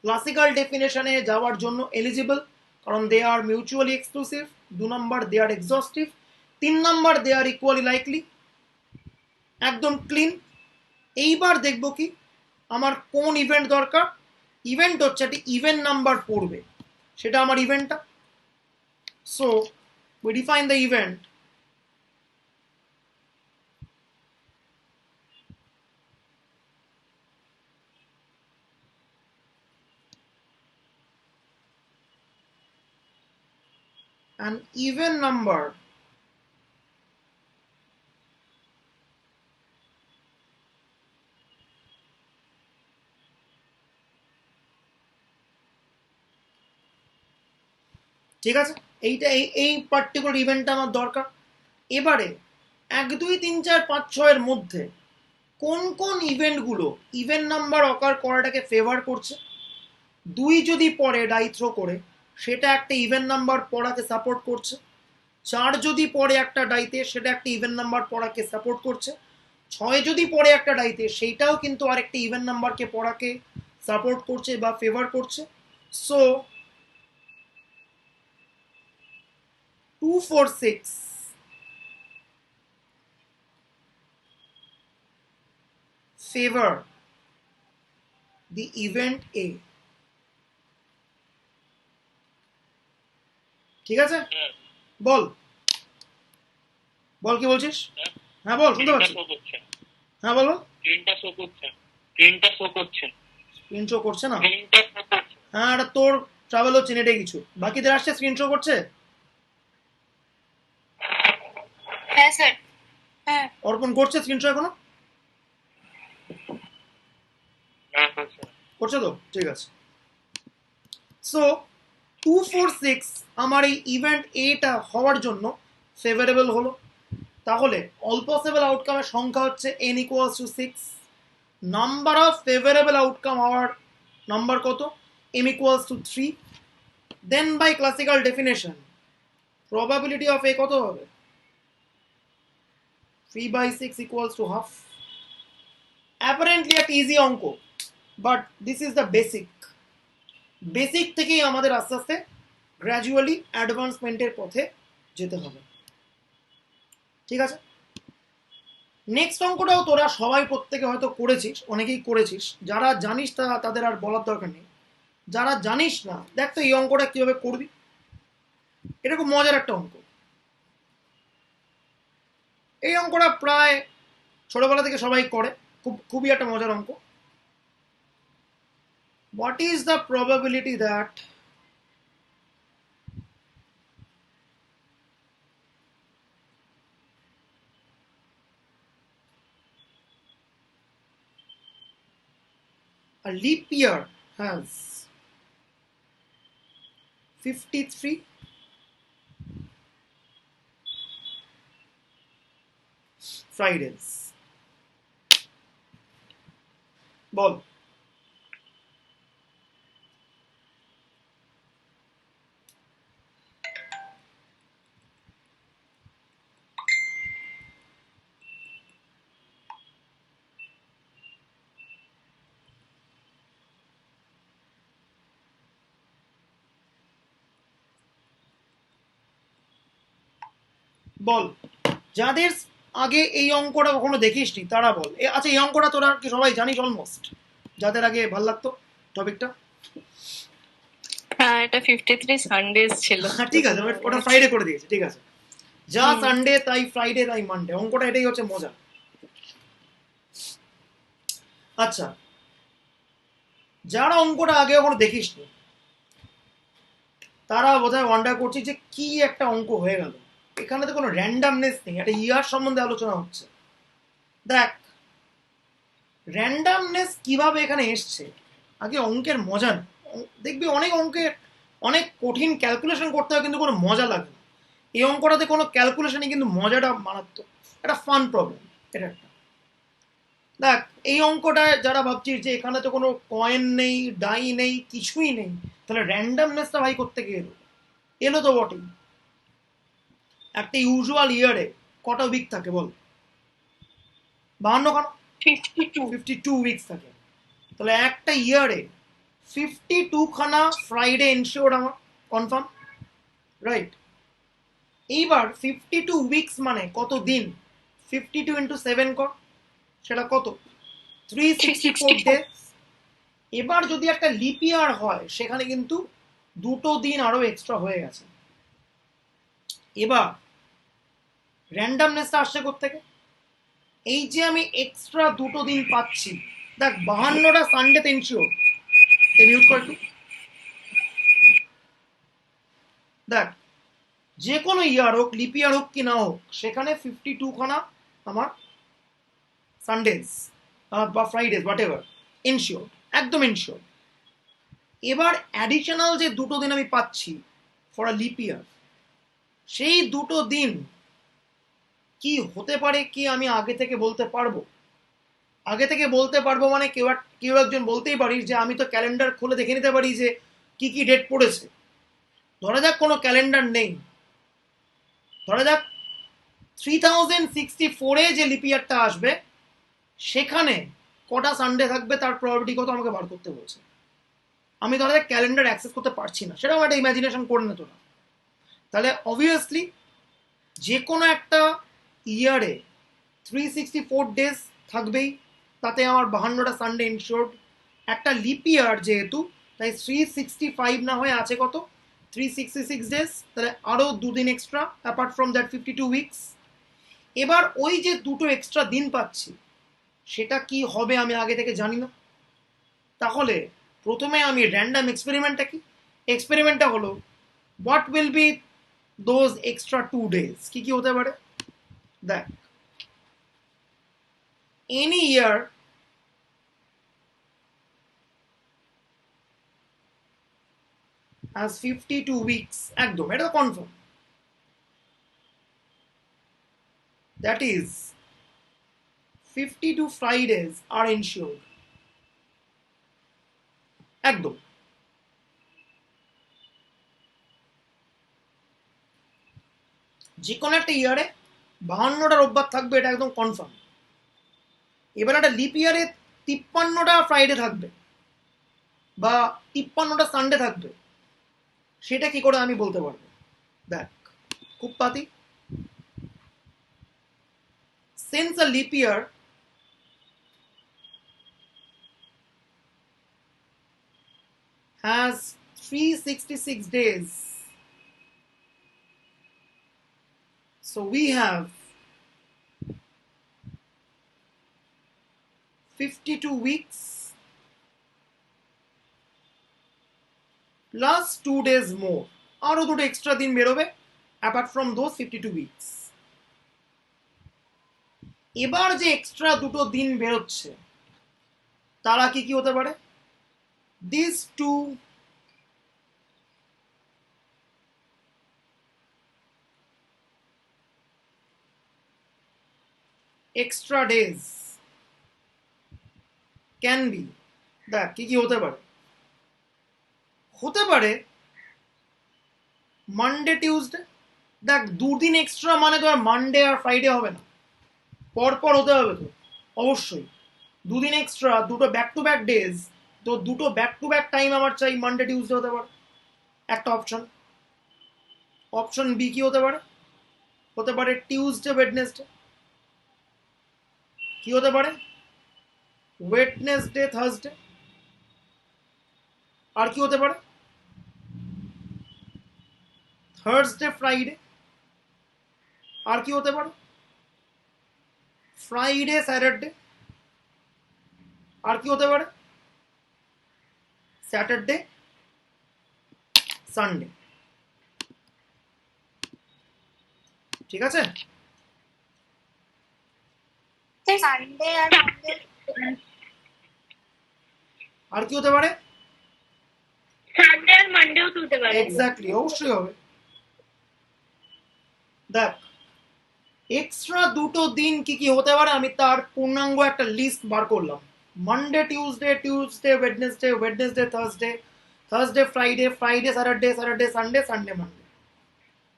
ক্লাসিক্যাল ডেফিনেশনে যাওয়ার জন্য এলিজিবল, কারণ দে আর মিউচুয়ালি এক্সক্লুসিভ। দু নম্বর, দে আর এক্সস্টিভ। তিন নম্বর, দে আর ইকুয়ালি লাইকলি। একদম ক্লিন। এইবার দেখবো কি আমার কোন ইভেন্ট দরকার। ইভেন্ট হচ্ছে একটি ইভেন নাম্বার পড়বে, সেটা আমার ইভেন্টটা। So we define the event an even number ঠিক আছে? এইটা এই পার্টিকুলার ইভেন্টটা আমার দরকার। এবারে এক দুই তিন চার পাঁচ ছয়ের মধ্যে কোন কোন ইভেন্টগুলো ইভেন্ট নাম্বার অকার করাটাকে ফেভার করছে। দুই যদি পড়ে ডাই থ্রো করে, সেটা একটা ইভেন্ট নাম্বার পড়াকে সাপোর্ট করছে। চার যদি পড়ে একটা ডাইতে, সেটা একটা ইভেন্ট নাম্বার পড়াকে সাপোর্ট করছে। ছয় যদি পড়ে একটা ডাইতে, সেইটাও কিন্তু আরেকটা ইভেন্ট নাম্বারকে পড়াকে সাপোর্ট করছে বা ফেভার করছে। So 2 4 6 favor the event A। ঠিক আছে? বল বল কি বলছিস? হ্যাঁ বল, শুনতে পাচ্ছি। হ্যাঁ বলো। স্ক্রিনটা শো করছে, স্ক্রিনটা শো করছে, স্ক্রিন শো করছে না? স্ক্রিনটা শো করছে। হ্যাঁ, এটা তোর ট্রাভেল হচ্ছে নেটে কিছু। বাকিদের আসছে স্ক্রিন শো করছে? হ্যাঁ স্যার। হ্যাঁ, অর্পণ করছে স্ক্রিন শো এখনো? হ্যাঁ করছে। করছে তো? ঠিক আছে। সো 2 4 6 আমার এই ইভেন্ট এটা হওয়ার জন্য ফেভারেবল হলো। তাহলে অল পসিবল আউটকামের সংখ্যা হচ্ছে n equals to 6। Number of favourable outcome হওয়ার নাম্বার কত? m equals to 3। Then by classical definition probability of a কত হবে? 3/6 ইকুয়ালস টু হাফ। অ্যাপারেন্টলি একটা ইজি অঙ্ক, but this is the basic. Basic থেকেই আমাদের আস্তে আস্তে গ্র্যাজুয়ালি অ্যাডভান্সমেন্টের পথে যেতে হবে। ঠিক আছে? নেক্সট অঙ্কটাও তোরা সবাই প্রত্যেকে হয়তো করেছিস, অনেকেই করেছিস। যারা জানিস তাদের আর বলার দরকার নেই। যারা জানিস না, দেখ তো এই অঙ্কটা কিভাবে করবি। এটা খুব মজার একটা অঙ্ক। এই অঙ্কটা প্রায় ছোটবেলা থেকে সবাই করে, খুবই একটা মজার অঙ্ক। What is the probability that a leap year has 53 Fridays. বল। বল যাদের আগে এই অঙ্কটা কখনো দেখিসনি তারা বল। আচ্ছা এই অঙ্কটা তোরা কি সবাই জানিস অলমোস্ট, যাদের আগে ভাল লাগতো টপিকটা? হ্যাঁ, এটা 53 সানডেজ ছিল। হ্যাঁ ঠিক আছে, ওটা ফ্রাইডে করে দিয়েছে, ঠিক আছে। যা সানডে তাই ফ্রাইডে তাই মানডে, অঙ্কটা এটাই হচ্ছে মজা। আচ্ছা যারা অঙ্কটা আগে কখনো দেখিসনি তারা বোধহয় ওয়ান্ডার করছি যে কি একটা অঙ্ক হয়ে গেল, এখানে তো কোনো র্যান্ডামনেস নেই, একটা ইয়ার সম্বন্ধে আলোচনা হচ্ছে। দেখ র্যান্ডামনেস কিভাবে এখানে এসছে, আগে অঙ্কের মজা নেই। দেখবি অনেক অঙ্কের অনেক কঠিন ক্যালকুলেশন করতে হয় কিন্তু কোনো মজা লাগে না। এই অঙ্কটাতে কোনো ক্যালকুলেশনই কিন্তু মজাটা মারাত্মক, একটা ফান প্রবলেম এটা একটা। দেখ এই অঙ্কটায় যারা ভাবছিস যে এখানে তো কোনো কয়েন নেই, ডাই নেই, কিছুই নেই, তাহলে র্যান্ডামনেসটা ভাই করতে গিয়ে এলো তো বটেই। একটা ইউজুয়াল ইয়ারে কটা উইক থাকে বল? 52 খানা, 52 উইকস থাকে। তাহলে একটা ইয়ারে 52 খানা ফ্রাইডে এনশিওর আমার কনফার্ম, রাইট? এইবার 52 উইকস মানে কত দিন? 52 ইন্টু 7 কর, সেটা কত? 364 ডেজ। এবার যদি একটা লিপ ইয়ার হয় সেখানে কিন্তু 2 দিন আরো এক্সট্রা হয়ে গেছে। এবার র্যান্ডামনেসটা আসছে কোত্থেকে? এই যে আমি এক্সট্রা 2 দিন পাচ্ছি, দেখ 52টা সানডেতে এনশিওর, মিউট কর একটু। দেখ যে কোনো ইয়ার হোক, লিপ ইয়ার হোক কি না হোক, সেখানে 52 খানা আমার সানডেজ বা ফ্রাইডেজ হোয়াট এভার এনশিওর, একদম এনশিওর। এবার অ্যাডিশনাল যে 2 দিন আমি পাচ্ছি ফর আ লিপ ইয়ার, সেই 2 দিন কি হতে পারে কি আমি আগে থেকে বলতে পারবো? আগে থেকে বলতে পারবো মানে কেউ একজন বলতেই পারিস যে আমি তো ক্যালেন্ডার খুলে দেখে নিতে পারি যে কি কি ডেট পড়েছে। ধরা যাক কোনো ক্যালেন্ডার নেই, ধরা যাক 3064-এ যে লিপ ইয়ারটা আসবে সেখানে কটা সানডে থাকবে তার প্রবাবিলিটি কত আমাকে বার করতে বলছে। আমি ধরা যাক ক্যালেন্ডার অ্যাক্সেস করতে পারছি না, সেটাও একটা ইমাজিনেশন করে নিত না। তাহলে অবভিয়াসলি যে কোনো একটা ইয়ারে 364 ডেজ থাকবেই, তাতে আমার 52টা সানডে ইনশোর্ড। একটা লিপ ইয়ার যেহেতু, তাই 365 না হয়ে আছে কত? 366 ডেজ, তাহলে আরও 2 দিন extra apart from that 52 weeks. এবার ওই যে 2 এক্সট্রা দিন পাচ্ছি সেটা কি হবে আমি আগে থেকে জানি না। তাহলে প্রথমে আমি র্যান্ডাম এক্সপেরিমেন্টটা কি? এক্সপেরিমেন্টটা হলো what will be those extra 2 days, কি কি হতে পারে? দেখ any year has 52 weeks, একদম এটা confirm. that is 52 Fridays are ensured, একদম। যে কোনো একটা ইয়ারে 52টা রোববার থাকবে, এটা একদম কনফার্ম। এবার একটা লিপ ইয়ারে 53টা ফ্রাইডে থাকবে বা 53টা সানডে থাকবে, সেটা কি করে আমি বলতে পারবো? দেখ খুব পাতি। since a leap year has 366 days, so we have 52 weeks plus 2 days more, আরো 2 এক্সট্রা দিন বেরোবে অ্যাপার্ট ফ্রম দোজ 52 উইকস। এবার যে এক্সট্রা 2 দিন বেরোচ্ছে তারা কি কি হতে পারে? these two extra days can be, দেখ কি কি হতে পারে, হতে পারে মানডে টিউসডে। দেখ দুদিন এক্সট্রা মানে তো আর মানডে আর ফ্রাইডে হবে না, পর পর হতে হবে তো অবশ্যই। দুদিন এক্সট্রা, দুটো ব্যাক টু ব্যাক ডেজ, তো দুটো ব্যাক টু ব্যাক টাইম আমার চাই মানডে টিউসডে হতে পারে একটা অপশন। অপশন বি কি হতে পারে, হতে পারে টিউসডে ওয়েডনেসডে। কি হতে পারে, ওয়েডনেসডে থার্সডে। আর কি হতে পারে, থার্সডে ফ্রাইডে। আর কি হতে পারে, ফ্রাইডে স্যাটারডে। আর কি হতে পারে, স্যাটারডে সানডে। ঠিক আছে, সানডে আর মানডে। আর কি হতে পারে, সানডে আর মানডেও তুলতে পারে। এক্স্যাক্টলি, অবশ্যই হবে। দেখ এক্সট্রা দুটো দিন কি কি হতে পারে আমি তার পূর্ণাঙ্গ একটা লিস্ট বার করলাম। Monday Tuesday, Tuesday Wednesday, Wednesday Thursday, Thursday Friday, Friday Saturday, Saturday Sunday, Sunday Monday.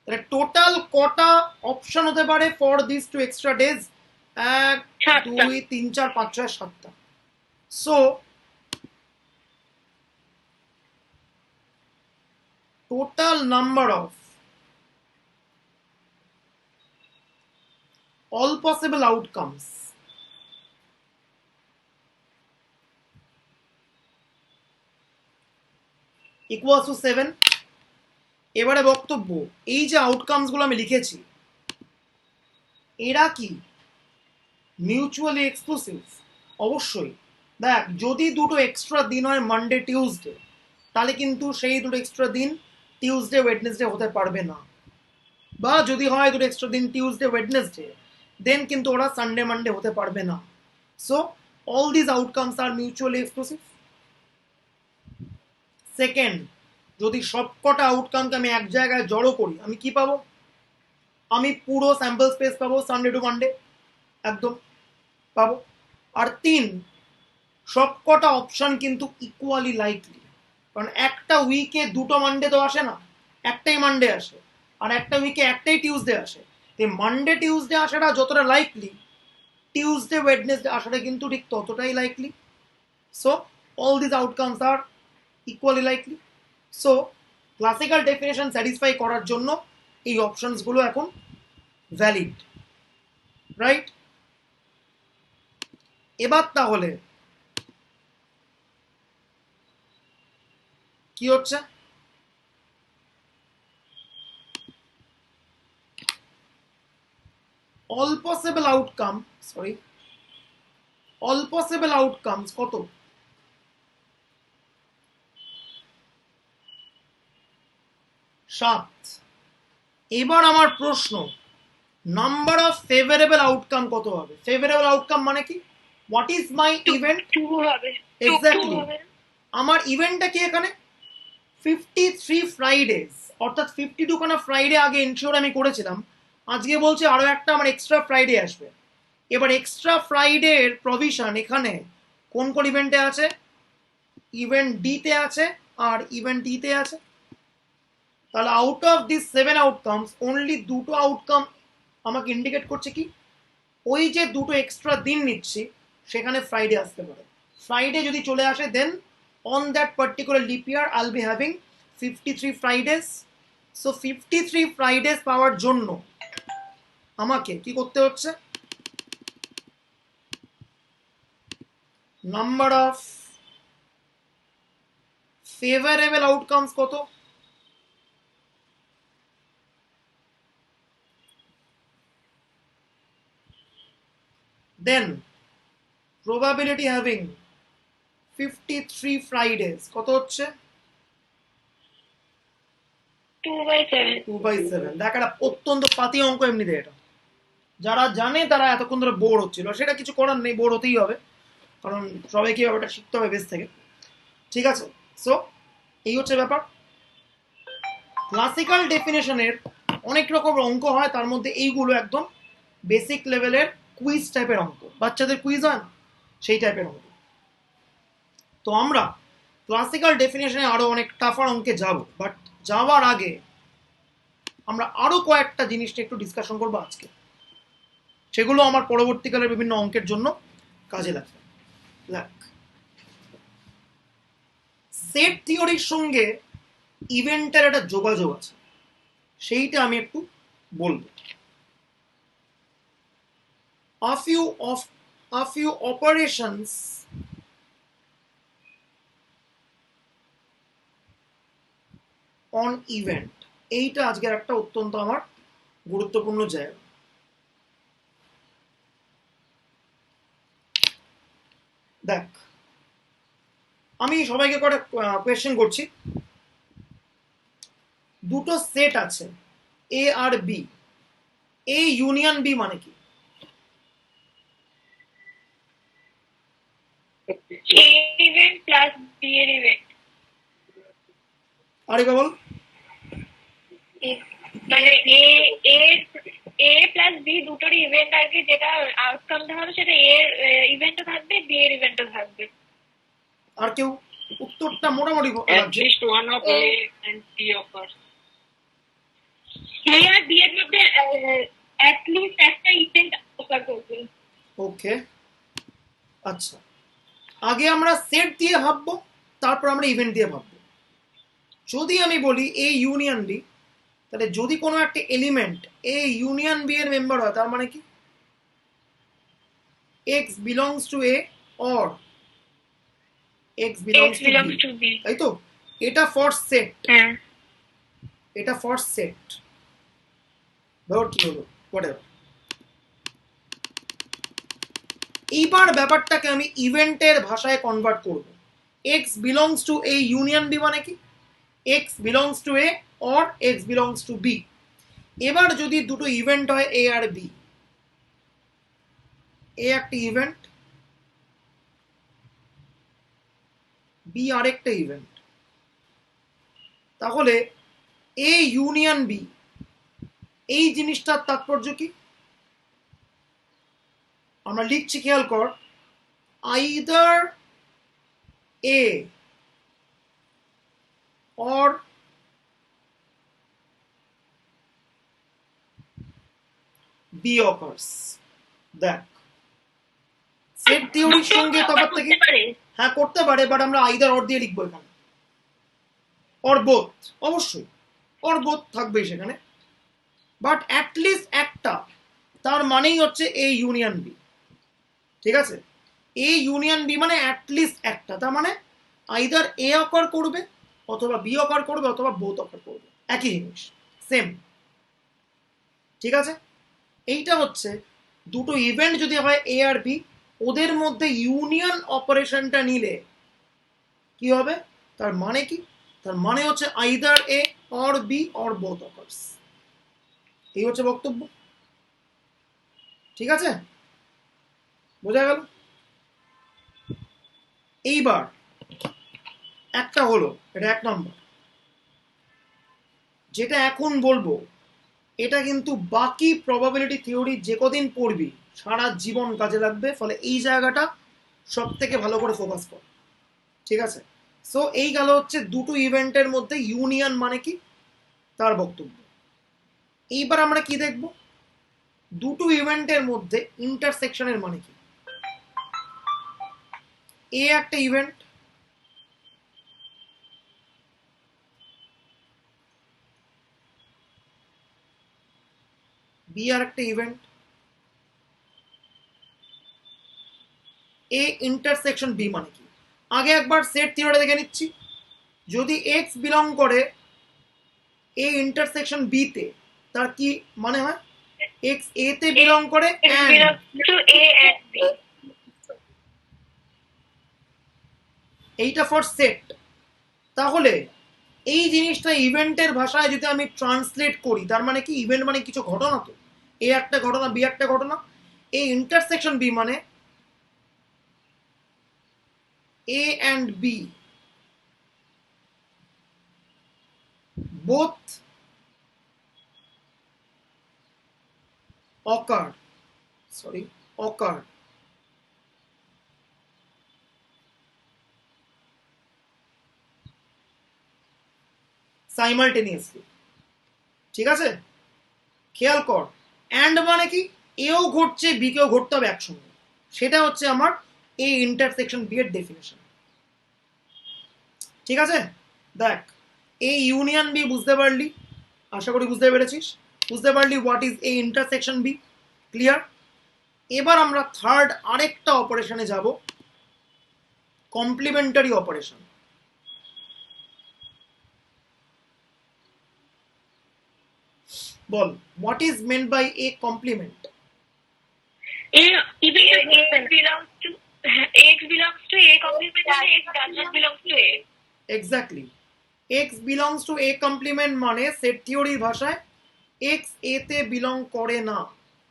তাহলে টোটাল কটা অপশন হতে পারে for this two extra days? 1 2 3 4 5 6 7টা। So total number of all possible outcomes equals to 7। এবারে বক্তব্য, এই যে আউটকামস গুলো আমি লিখেছি এরা কি মিউচুয়ালি এক্সক্লুসিভ? অবশ্যই। দেখ যদি দুটো এক্সট্রা দিন হয় মানডে টিউসডে, তাহলে কিন্তু সেই দুটো এক্সট্রা দিন টিউসডে ওয়েডনেসডে হতে পারবে না। বা যদি হয় দুটো এক্সট্রা দিন টিউসডে ওয়েডনেসডে, দেন কিন্তু ওরা সানডে মানডে হতে পারবে না। So all this outcomes are mutually exclusive. Second, যদি সবকটা আউটকামকে আমি এক জায়গায় জড়ো করি আমি কি পাবো? আমি পুরো স্যাম্পল স্পেস পাবো সানডে টু মানডে, একদম পাবো। আর 3, সবকটা অপশন কিন্তু ইকুয়ালি লাইকলি, কারণ একটা উইকে দুটো মানডে তো আসে না, একটাই মানডে আসে। আর একটা উইকে একটাই টিউসডে আসে। মানডে টিউসডে আসাটা যতটা লাইকলি, টিউসডে ওয়েডনেসডে আসাটা কিন্তু ঠিক ততটাই likely. So all this outcomes are equally likely. So classical definition satisfy করার জন্য এই অপশনসগুলো এখন ভ্যালিড, রাইট? এবার তাহলে কি হচ্ছে, all possible outcomes কত? 7। এবার আমার প্রশ্ন, নাম্বার অফ ফেভারেবল আউটকাম কত হবে? ফেভারেবল আউটকাম মানে কি? What is my event? 2 হবে। এক্স্যাক্টলি, আমার ইভেন্টটা কি এখানে 53 ফ্রাইডেজ, অর্থাৎ 52 খানা ফ্রাইডে আগে ইনশিওর আমি করেছিলাম। আজকে বলছে আরো একটা আমার এক্সট্রা ফ্রাইডে আসবে। এবার এক্সট্রা ফ্রাইডে এর প্রভিশন এখানে কোন কোন ইভেন্টে আছে? ইভেন্ট ডি তে আছে আর ইভেন্ট ই তে আছে। তাহলে out of this 7 outcomes only দুটো আউটকাম আমাকে ইন্ডিকেট করছে কি, ওই যে দুটো এক্সট্রা দিন নিচ্ছি সেখানে ফ্রাইডে আসতে পারে। ফ্রাইডে যদি চলে আসে দেন on that particular leap year I'll be having 53 Fridays. So 53 Fridays পাওয়ার জন্য আমাকে কি করতে হচ্ছে? নাম্বার অফ ফেভারেবল আউটকামস কত? দেন probability having 53 Fridays কত হচ্ছে? 2/7। দেখ একটা অত্যন্ত পাতি অঙ্ক এমনিতে এটা, যারা জানে তারা এতক্ষণ ধরে বোর হচ্ছিল, সেটা কিছু করার নেই, বোর হতেই হবে, কারণ সবাইকে ব্যাপারটা শিখতে হবে বেস থেকে। ঠিক আছে? সো এই হচ্ছে ব্যাপার। ক্লাসিক্যাল ডেফিনেশনের অনেক রকম অঙ্ক হয়, তার মধ্যে এইগুলো একদম বেসিক লেভেলের কুইজ টাইপের অঙ্ক, বাচ্চাদের কুইজ হয় না সেই টাইপের অঙ্ক। তো আমরা ক্লাসিক্যাল ডেফিনেশনে আরো অনেক টাফার অঙ্কে যাব, বাট যাওয়ার আগে আমরা আরো কয়েকটা জিনিস নিয়ে একটু ডিসকাশন করবো আজকে, সেগুলো আমার পরবর্তীকালের বিভিন্ন অঙ্কের জন্য কাজে লাগবে। সেট থিওরির সঙ্গে ইভেন্টের একটা যোগাযোগ আছে, সেইটা আমি একটু বলবো। A few operations on event, এইটা আজকের একটা অত্যন্ত আমার গুরুত্বপূর্ণ জায়গা। দেখ, আমি সবাইকে কটা কোয়েশ্চেন করছি। দুটো সেট আছে এ আর বি, এ ইউনিয়ন বি মানে কি? A event plus B এর event, আরে বল। মানে A প্লাস বি দুটোর ইভেন্ট আর কি, যেটা আউটকামটা হবে সেটা A এর ইভেন্টও থাকবে, B এর ইভেন্টও থাকবে। আর কেউ? উত্তরটা মোটামুটি At লাগছে। least one of A and B occurs. A R B এর মধ্যে at least একটা ইভেন্ট occur করবে। ওকে, আচ্ছা, আগে আমরা সেট দিয়ে ভাববো, তারপর আমরা ইভেন্ট দিয়ে ভাববো। যদি আমি বলি এ ইউনিয়ন বি, তাহলে যদি কোনো একটা এলিমেন্ট এ ইউনিয়ন বি এর মেম্বার হয়, তার মানে কি x belongs to A or x belongs to B, তাই তো? এটা ফর সেট, হ্যাঁ, এটা ফর সেট। ধর কি হলো, হোয়াটএভার। এইবার ব্যাপারটাকে আমি ইভেন্টের ভাষায় কনভার্ট করব। X belongs to A union B মানে কি x belongs to A or x belongs to B. এবার যদি দুটো ইভেন্ট হয় এ আর বি, এ একটা ইভেন্ট, বি আরেকটা ইভেন্ট, তাহলে এ ইউনিয়ন বি এই জিনিসটার তাৎপর্য কি? আমরা লিখছি, খেয়াল কর, either A or B occurs. দেখ, সেট থিওরির সঙ্গে তফাৎটা কি? হ্যাঁ করতে পারে, বাট আমরা আইদার অর দিয়ে লিখবো এখানে, অর বোথ, অবশ্যই অর বোথ থাকবে সেখানে, বাট অ্যাটলিস্ট একটা, তার মানেই হচ্ছে এ ইউনিয়ন বি। ঠিক আছে, এ ইউনিয়ন বি মানে অ্যাটলিস্ট একটা, তার মানে আইদার এ অকার করবে, অথবা বি অকার করবে, অথবা বোথ অকার করবে, একই জিনিস, সেম। ঠিক আছে, এইটা হচ্ছে দুটো ইভেন্ট যদি হয় এ আর বি, ওদের মধ্যে ইউনিয়ন অপারেশনটা নিলে কি হবে? তার মানে কি? তার মানে হচ্ছে either A or B or both occurs. এই হচ্ছে বক্তব্য। ঠিক আছে, বোঝা গেল? এইবার একটা হলো, এটা এক নম্বর। যেটা এখন বলবো, এটা কিন্তু বাকি প্রবাবিলিটি থিওরি যে কদিন পড়বি সারা জীবন কাজে লাগবে, ফলে এই জায়গাটা সব থেকে ভালো করে ফোকাস কর। ঠিক আছে, সো এই গেল হচ্ছে দুটো ইভেন্টের মধ্যে ইউনিয়ন মানে কি তার বক্তব্য। এইবার আমরা কি দেখব? দুটো ইভেন্টের মধ্যে ইন্টারসেকশনের মানে কি। এ একটা ইভেন্ট, বি আর একটা ইভেন্ট, এ ইন্টারসেকশন বি মানে কি? আগে একবার সেট থিওরিটা দেখে নিচ্ছি। যদি এক্স বিলং করে এ ইন্টারসেকশন বি তে, তার কি মানে হয়? এক্স এ তে বিলং করে এইটা ফর সেট। তাহলে এই জিনিসটা ইভেন্টের ভাষায় যদি আমি ট্রান্সলেট করি, তার মানে কি ইভেন্ট মানে কিছু ঘটনা, তো এ একটা ঘটনা বি একটা ঘটনা, এই ইন্টারসেকশন বি মানে A and B both occur simultaneously, ঠিক আছে? খেয়াল কর, অ্যান্ড মানে কি, এও ঘটছে বি কেও ঘটতে হবে একসঙ্গে, সেটা হচ্ছে আমার এ ইন্টারসেকশন বি এর ডেফিনেশন, ঠিক আছে? দেখ, এ ইউনিয়ন বি বুঝতে পারলি, আশা করি বুঝতে পেরেছিস, বুঝতে পারলি what is A intersection B, clear? এবার আমরা থার্ড আরেকটা অপারেশনে যাব, কমপ্লিমেন্টারি অপারেশন। বল, what is meant by A complement? Even if X belongs to A complement and X does not belong to A. Exactly, x belongs to A complement মানে set থিওরির ভাষায় x এ তে belong করে না,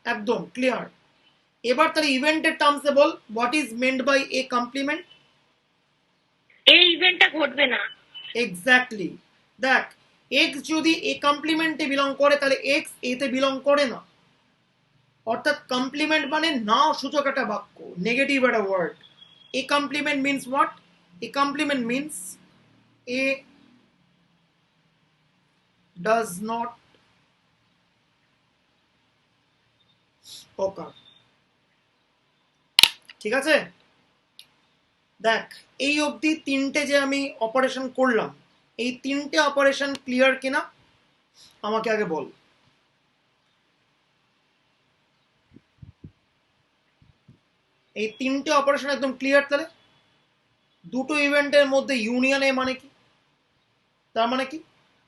একদম clear. এবার তাহলে ইভেন্টের টার্মসে বল, what is meant by A complement? এই ইভেন্টটা ঘটবে না। এক্স্যাক্টলি, দেখ, এক্স যদি এ কমপ্লিমেন্টে বিলং করে তাহলে এক্স এ তে বিলং করে না, অর্থাৎ কমপ্লিমেন্ট মানে না সূচক একটা বাক্য, নেগেটিভ একটা word. A complement means what? A complement means A does not occur, ঠিক আছে? দেখ, এই অবধি তিনটে যে আমি অপারেশন করলাম, এই তিনটে অপারেশন ক্লিয়ার কিনা আমাকে আগে বল। এই তিনটে অপারেশন একদম ক্লিয়ার? তাহলে দুটো ইভেন্টের মধ্যে ইউনিয়ন এ মানে কি? তার মানে কি,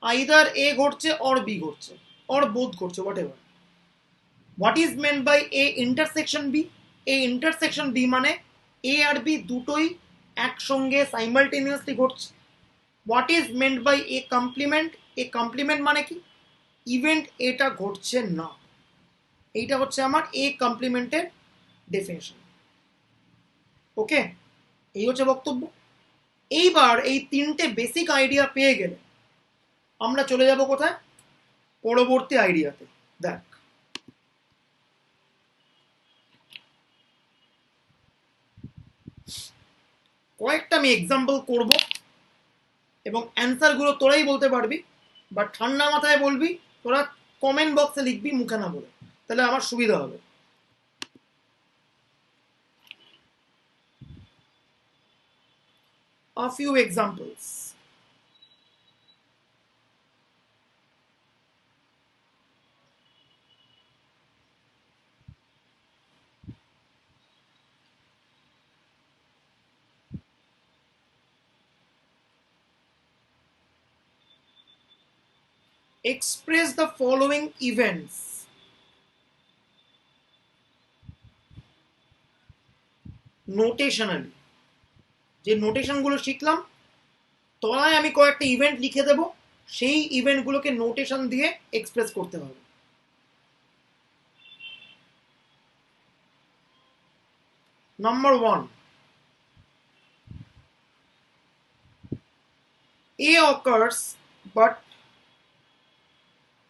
আইদার এ ঘটছে অর বি ঘটছে অর বোথ ঘটছে, whatever. What is meant by A intersection B? A intersection B মানে এ আর বি দুটোই একসঙ্গে সাইমালটেনিয়াসলি ঘটছে। What is meant by A complement? A complement মানে কি, ইভেন্ট এটা ঘটছে না। এইটা হচ্ছে আমার এ কমপ্লিমেন্টের ডেফিনেশন। ওকে, এই হচ্ছে বক্তব্য। এইবার এই তিনটে বেসিক আইডিয়া পেয়ে গেলে আমরা চলে যাব কোথায়? পরবর্তী আইডিয়াতে। দেখ, কয়েকটা আমি এক্সাম্পল করব এবং অ্যান্সারগুলো তোরাই বলতে পারবি, বাট ঠান্ডা মাথায় বলবি, তোরা কমেন্ট বক্সে লিখবি, মুখে না বলে, তাহলে আমার সুবিধা হবে। A few examples. Express the following events নোটেশনালি। যে নোটেশনগুলো শিখলাম, তলায় আমি কয়েকটা ইভেন্ট লিখে দেব, সেই ইভেন্টগুলোকে নোটেশন দিয়ে এক্সপ্রেস করতে হবে। Number 1, A occurs but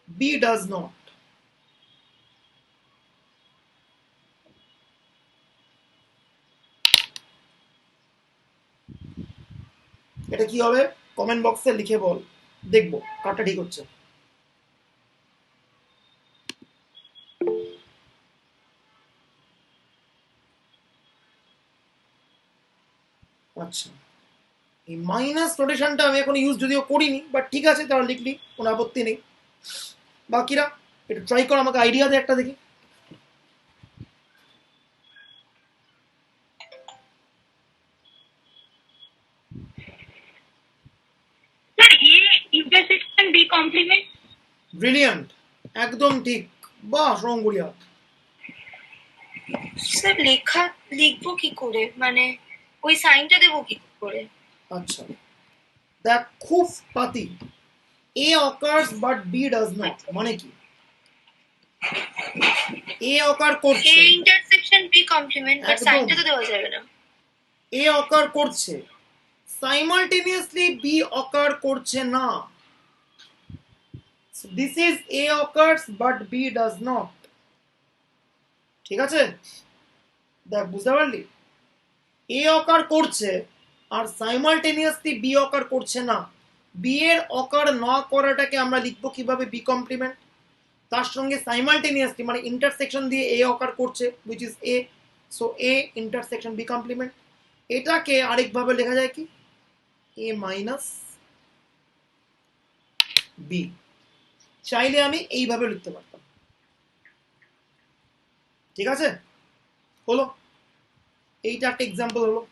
B does not. এটা কি হবে? কমেন্ট বক্সে লিখে বল, দেখবো কারটা ঠিক হচ্ছে। আচ্ছা, এই মাইনাস নোটেশনটা আমি এখন ইউজ যদিও করিনি, বাট ঠিক আছে, তাহলে লিখলি, কোনো আপত্তি নেই। বাকিরা একটু ট্রাই কর, আমাকে আইডিয়া দে একটা দেখি। Intersection B complement. ব্রিলিয়ান্ট, একদম ঠিক, বাহ রঙ্গুরিয়া। স্যার লিখবো কি করে, মানে ওই সাইনটা দেবো কি করে? আচ্ছা, দেখ, খুব পাতি, A occurs but B does not মানে কি? এ অকার করছে, A intersection B complement, but একদম। সাইনটা তো দেওয়া যাবে না। এ অকার করছে, সাইমালটেনিয়াসলি বি অকার করছে না। So this is A occurs but B does not. ঠিক আছে, দেখ বুঝতে পারলি, এ অকার করছে আর সাইমালটেনিয়াসলি বি অকার করছে না। বি এর অকার না করাটাকে আমরা লিখবো কিভাবে, বি কমপ্লিমেন্ট, তার সঙ্গে সাইমালটেনিয়াসলি মানে ইন্টারসেকশন দিয়ে এ অকার করছে which is A, so A intersection B complement. এটাকে আরেকভাবে লেখা যায় কি, এ মাইনাস বি, চাইলে আমি এইভাবে লিখতে পারতাম। ঠিক আছে, হলো, এইটা একটা এক্সাম্পল হলো।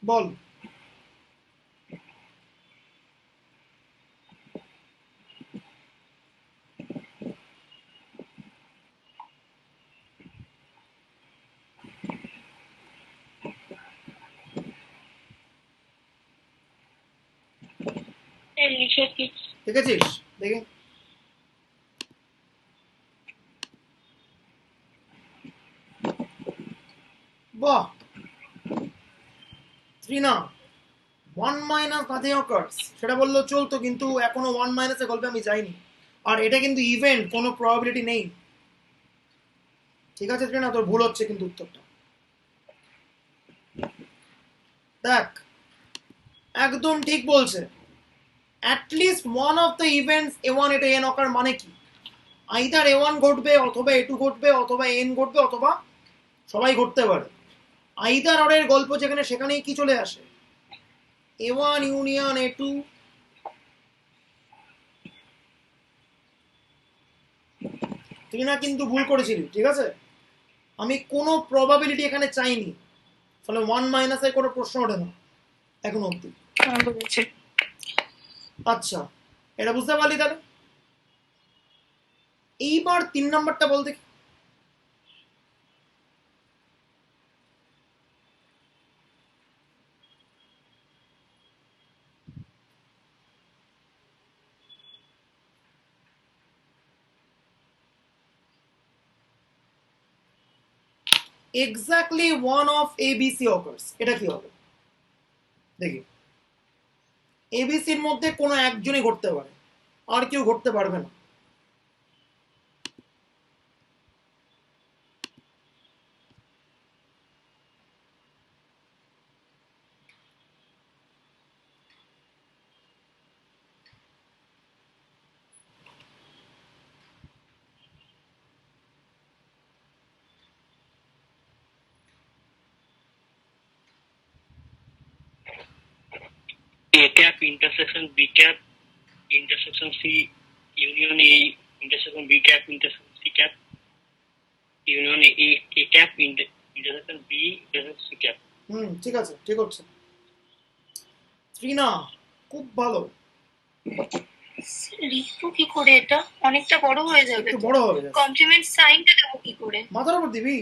বল, লিখেছি। দেখেছিস, দেখে বাহ, Trina one minus nothing occurs সেটা বললো চলতো, কিন্তু এখনো ওয়ান মাইনাসের গল্পে আমি যাইনি, আর এটা কিন্তু ইভেন্ট, কোনো প্রবাবিলিটি নেই। ঠিক আছে ত্রিনা, তোর ভুল হচ্ছে কিন্তু উত্তরটা। দেখ, একদম ঠিক বলছে, at least one of the events A one, এটা এন অকার মানে কি, আইদার এ ওয়ান ঘটবে অথবা এ টু ঘটবে অথবা এন ঘটবে অথবা সবাই ঘটতে পারে। আইদার অরের গল্প যেখানে, সেখানেই কি চলে আসে, এ ওয়ান ইউনিয়ন এ টু। তুই না কিন্তু ভুল করেছিলি, ঠিক আছে, আমি কোনো প্রবাবিলিটি এখানে চাইনি, ফলে ওয়ান মাইনাসের কোনো প্রশ্ন ওঠে না এখন অব্দি। বুঝেছি। আচ্ছা, এটা বুঝতে পারলি তাহলে। এইবার 3 নম্বরটা বল দেখি। Exactly one of ABC occurs, এটা কি হবে দেখি। এবিসির মধ্যে কোনো একজনই ঘটতে পারে, আর কেউ ঘটতে পারবে না। A cap intersection B cap intersection C union A intersection B cap intersection C cap union A cap intersection B intersection C cap. ঠিক আছে, ঠিক হচ্ছে ত্রিনা, খুব ভালো। লিখবো কি করে এটা? অনেকটা বড় হয়ে যাবে। একটু বড় হবে, কমপ্লিমেন্ট সাইনটা দেবো কি করে? মাথার উপর দিবি।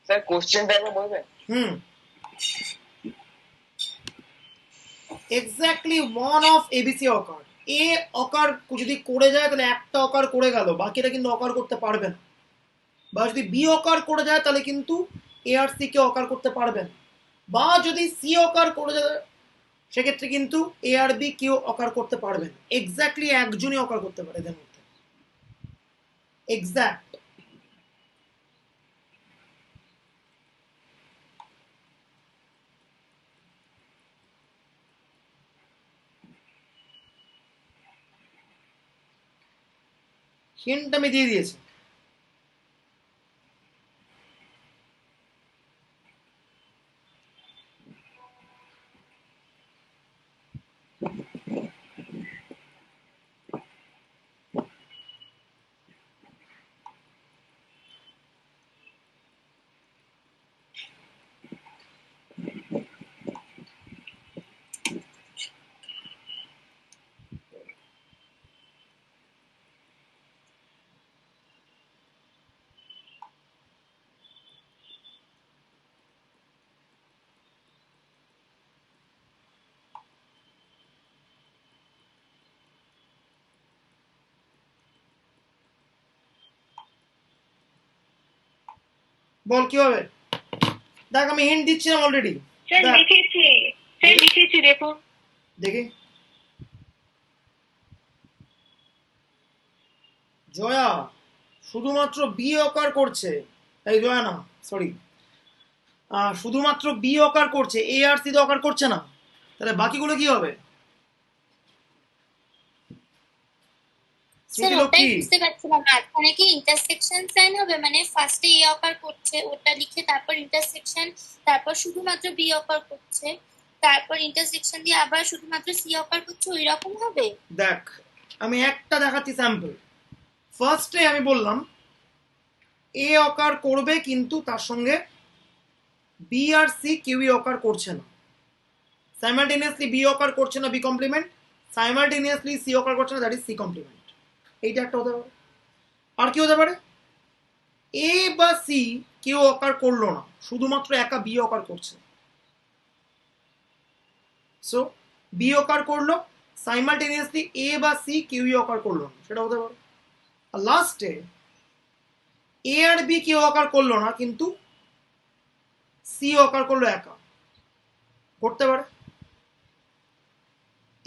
স্যার কোশ্চেনটা একবার বলবেন? এক্স্যাক্টলি ওয়ান অফ এবিসি অকার, এ অকার যদি করে যায় তাহলে একটা অকার করে গেল, বাকিটা কিন্তু অকার করতে পারবে না। বা যদি বি অকার করে যায় তাহলে কিন্তু এ আর সি কে অকার করতে পারবে না। বা যদি সি অকার করে যায় সেক্ষেত্রে কিন্তু এ আর বি কেউ অকার করতে পারবে না। এক্স্যাক্টলি একজনই অকার করতে পারে এদের মধ্যে, এক্স্যাক্ট। হিন্ট আমি দিয়ে দিয়েছি। বল কি হবে? দেখ আমি হিন্ট দিচ্ছিলাম অলরেডি। স্যার দেখ লিখেছি, স্যার লিখেছি, দেখুন। দেখি। জয়া শুধুমাত্র বি অকার করছে, এই জয়া না, সরি, শুধুমাত্র বি অকার করছে, এ আর সি তো অকার করছে না, তাহলে বাকিগুলো কি হবে? স্যার ওটাই শ্রুতিলক্ষ্মী, বুঝতে পারছিলাম না, মাঝখানে কি ইন্টারসেকশন সাইন হবে, মানে ফার্স্টে এ অকার করছে ওটা লিখে তারপর ইন্টারসেকশন, তারপর শুধুমাত্র বি অকার করছে, তারপর ইন্টারসেকশন দিয়ে আবার শুধুমাত্র সি অকার করছে, ওই রকম হবে? দেখ আমি একটা দেখাচ্ছি স্যাম্পল। ফার্স্টে আমি বললাম এ অকার করবে কিন্তু তার সঙ্গে বি আর সি কেউই অকার করছে না। সাইমালটেনিয়াসলি বি অকার করছে না, বি কমপ্লিমেন্ট, সাইমালটেনিয়াসলি সি অকার করছে না, দ্যাট ইজ সি কমপ্লিমেন্ট। এইটা একটা হতে পারে। আর কি হতে পারে? এ বা সি কেউ অকার করলো না, শুধুমাত্র একা বি অকার করছে। সো বি অকার করলো, সাইমালটেনিয়াসলি এ বা সি কেউই অকার করলো না, সেটা হতে পারে। আর লাস্টে এ আর বি কেউ অকার করলো না কিন্তু সি অকার করলো একা, করতে পারে।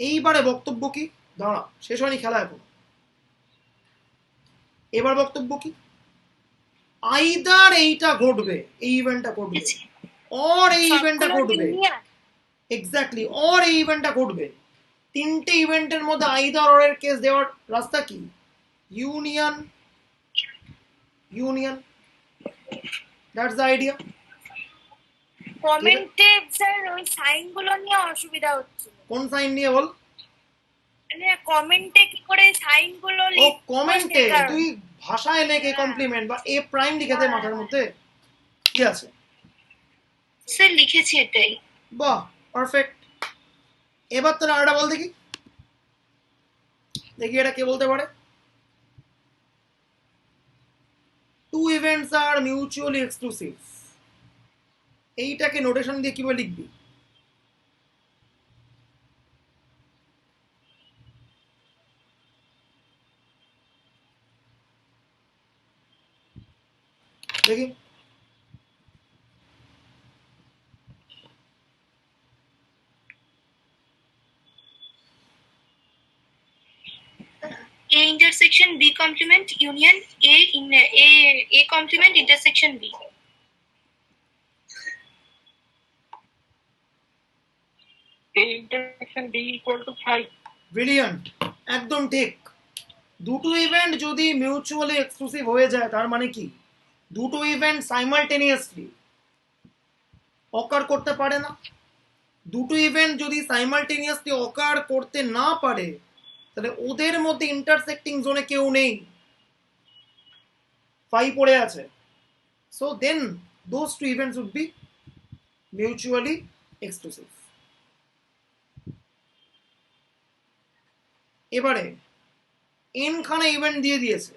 এইবারে বক্তব্য কি? দাঁড়া, শেষ হয়নি খেলা এখন। এবার বক্তব্য কি? আইদার এইটা ঘটবে, এই ইভেন্টটা ঘটবে, অর এই ইভেন্টটা ঘটবে, এক্স্যাক্টলি, অর এই ইভেন্টটা ঘটবে। তিনটে ইভেন্টের মধ্যে আইদার অর এর কেস দেওয়ার রাস্তা কি? Union, union, that's the idea. কমেন্টে স্যার ওই সাইন গুলো নিয়ে অসুবিধা হচ্ছে, কোন সাইন নিয়ে বল? মানে কমেন্টে কি করে সাইন গুলো ও কমেন্টে তুই ভাষায় লেখ এ কমপ্লিমেন্ট বা এ প্রাইম লিখে দে মাথার মধ্যে, কি আছে? স্যার লিখেছি এটাই। বাহ, পারফেক্ট। এবার তোর আরেকটা বল দেখি, দেখি এটা কে বলতে পারে। টু ইভেন্টস আর মিউচুয়ালি এক্সক্লুসিভ, এইটাকে নোটেশন দিয়ে কিভাবে লিখবি? দেখি। A intersection B complement union A in A complement intersection B. A intersection B equal to 5. Brilliant, একদম ঠিক। দুটো ইভেন্ট যদি মিউচুয়ালি এক্সক্লুসিভ হয়ে যায় তার মানে কি? দুটো ইভেন্ট সাইমালটেনিয়াসলি অকার করতে পারে না। দুটো ইভেন্ট যদি সাইমালটেনিয়াসলি অকার করতে না পারে তাহলে ওদের মধ্যে ইন্টারসেক্টিং জোনে কেউ নেই, ফাই পড়ে আছে। So then those two events would be mutually exclusive. এবারে এন খানা ইভেন্ট দিয়ে দিয়েছে,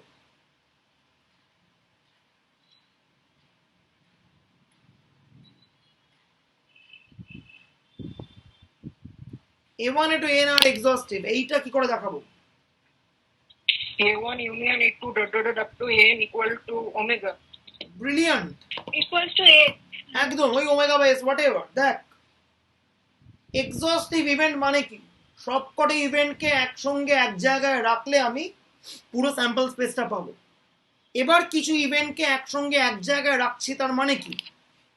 A1 to N are exhaustive, এইটা কি করে দেখাবো? A1 union A2 dot dot dot up to N equal to omega. Brilliant, equals to A. একদম ওই ওমেগা বা এস হোয়াট এভার। দেখ এক্সহস্টিভ ইভেন্ট মানে কি? সবকটা ইভেন্টকে একসঙ্গে এক জায়গায় রাখলে আমি পুরো স্যাম্পল স্পেসটা পাবো। এবার কিছু ইভেন্টকে একসঙ্গে এক জায়গায় রাখছি, তার মানে কি?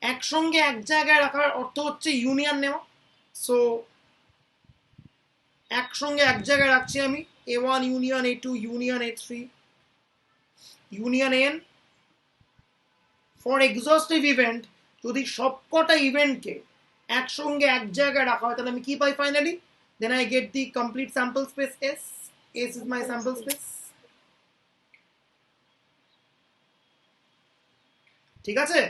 একসঙ্গে এক জায়গায় রাখার অর্থ হচ্ছে ইউনিয়ন নেওয়া। সো একসঙ্গে এক জায়গায় রাখছি আমি A1 union A2 union A3 union N। For exhaustive event যদি সবকটা ইভেন্টকে একসঙ্গে এক জায়গায় রাখা হয় তাহলে আমি কি পাই finally? Then I get the complete sample space S, S is my sample space. ঠিক আছে,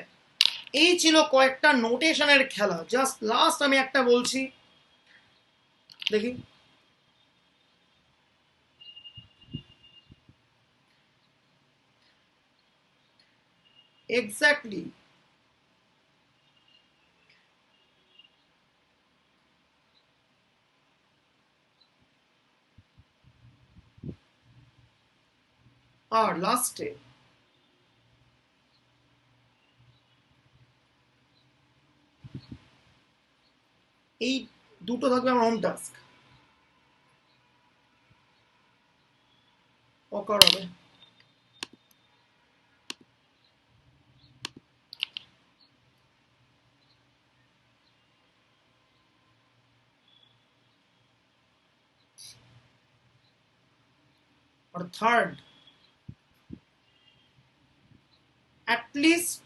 এই ছিল কয়েকটা নোটেশনের খেলা। জাস্ট লাস্ট আমি একটা বলছি, দেখি। এক্স্যাক্টলি আর লাস্টে এই দুটো থাকবে আমার হোম টাস্ক। অকার হবে। আর থার্ড, at least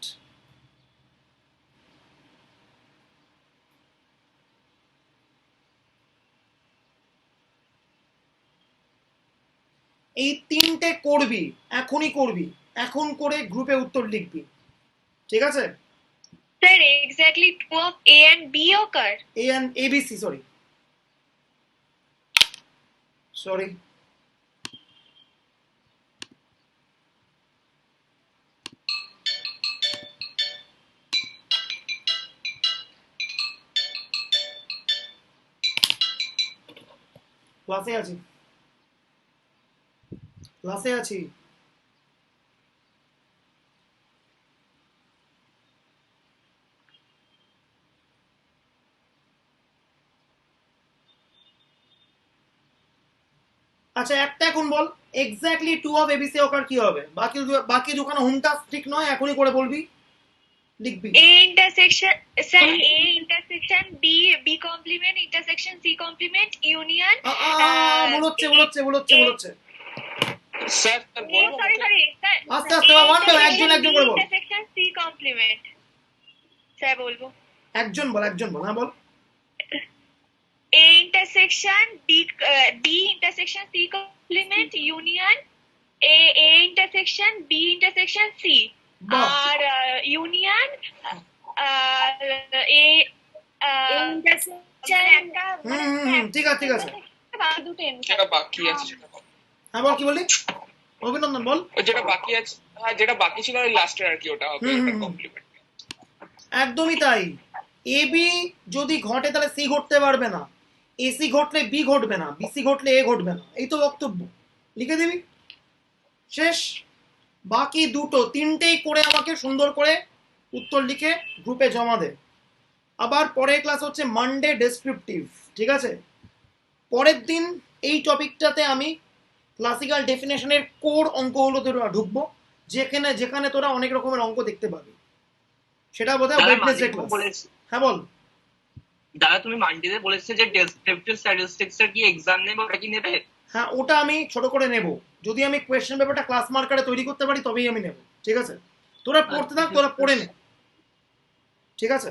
এই তিনটে করবি, এখনই করবি, এখন করে গ্রুপে উত্তর লিখবি, ঠিক আছে? Sir, exactly two of A and B occur. A and ABC, sorry ক্লাসে আছি, ক্লাসে আছি। আচ্ছা একটা এখন বল, exactly two of ABC occur কি হবে? বাকি দুখানা হোম টাস্ক ঠিক নয়, এখনই করে বলবি, লিখবি। A intersection, sir, A intersection B complement intersection C complement union. বলছে স্যার বলবো Sorry, sir. আস্তে আস্তে ওয়ান বাই একজন করে বল। Intersection C complement. Sir, বলবো। একজন বল, হ্যাঁ বল। A intersection B intersection C complement union A intersection B intersection C. বাহ। আর ইউনিয়ন এ ঠিক আছে দুটো যেটা বাকি আছে সেটা বল। হ্যাঁ বল, কি বললি অভিনন্দন? বল। ওই যেটা বাকি আছে, হ্যাঁ যেটা বাকি ছিল ওই লাস্টের আর কি, ওটা হবে ওটা কমপ্লিমেন্ট। একদমই তাই। এবি যদি ঘটে তাহলে সি ঘটতে পারবে না, এসি ঘটলে বি ঘটবে না, বিসি ঘটলে এ ঘটবে না, এই তো বক্তব্য। লিখে দিবি, শেষ। বাকি দুটো তিনটেই করে আমাকে সুন্দর করে উত্তর লিখে গ্রুপে জমা দে। আবার পরের ক্লাস হচ্ছে মানডে ডেসক্রিপটিভ, ঠিক আছে? পরের দিন এই টপিকটাতে আমি ক্লাসিক্যাল ডেফিনেশনের কোর অঙ্কগুলো তোরা ঢুকবো, যেখানে তোরা অনেক রকমের অঙ্ক দেখতে পাবি। সেটা বোধহয় ওয়েডনেসডে ক্লাস। হ্যাঁ বল। দাদা তুমি মানডেতে বলেছে যে ডেসক্রিপটিভ স্ট্যাটিস্টিক্স এর কি এক্সাম নেবে, ওটা কি নেবে? হ্যাঁ ওটা আমি ছোট করে নেব, যদি আমি কোয়েশ্চেন পেপারটা ক্লাস মার্কারে তৈরি করতে পারি তবেই আমি নেব, ঠিক আছে? তোরা পড়তে থাক, তোরা পড়ে নে, ঠিক আছে?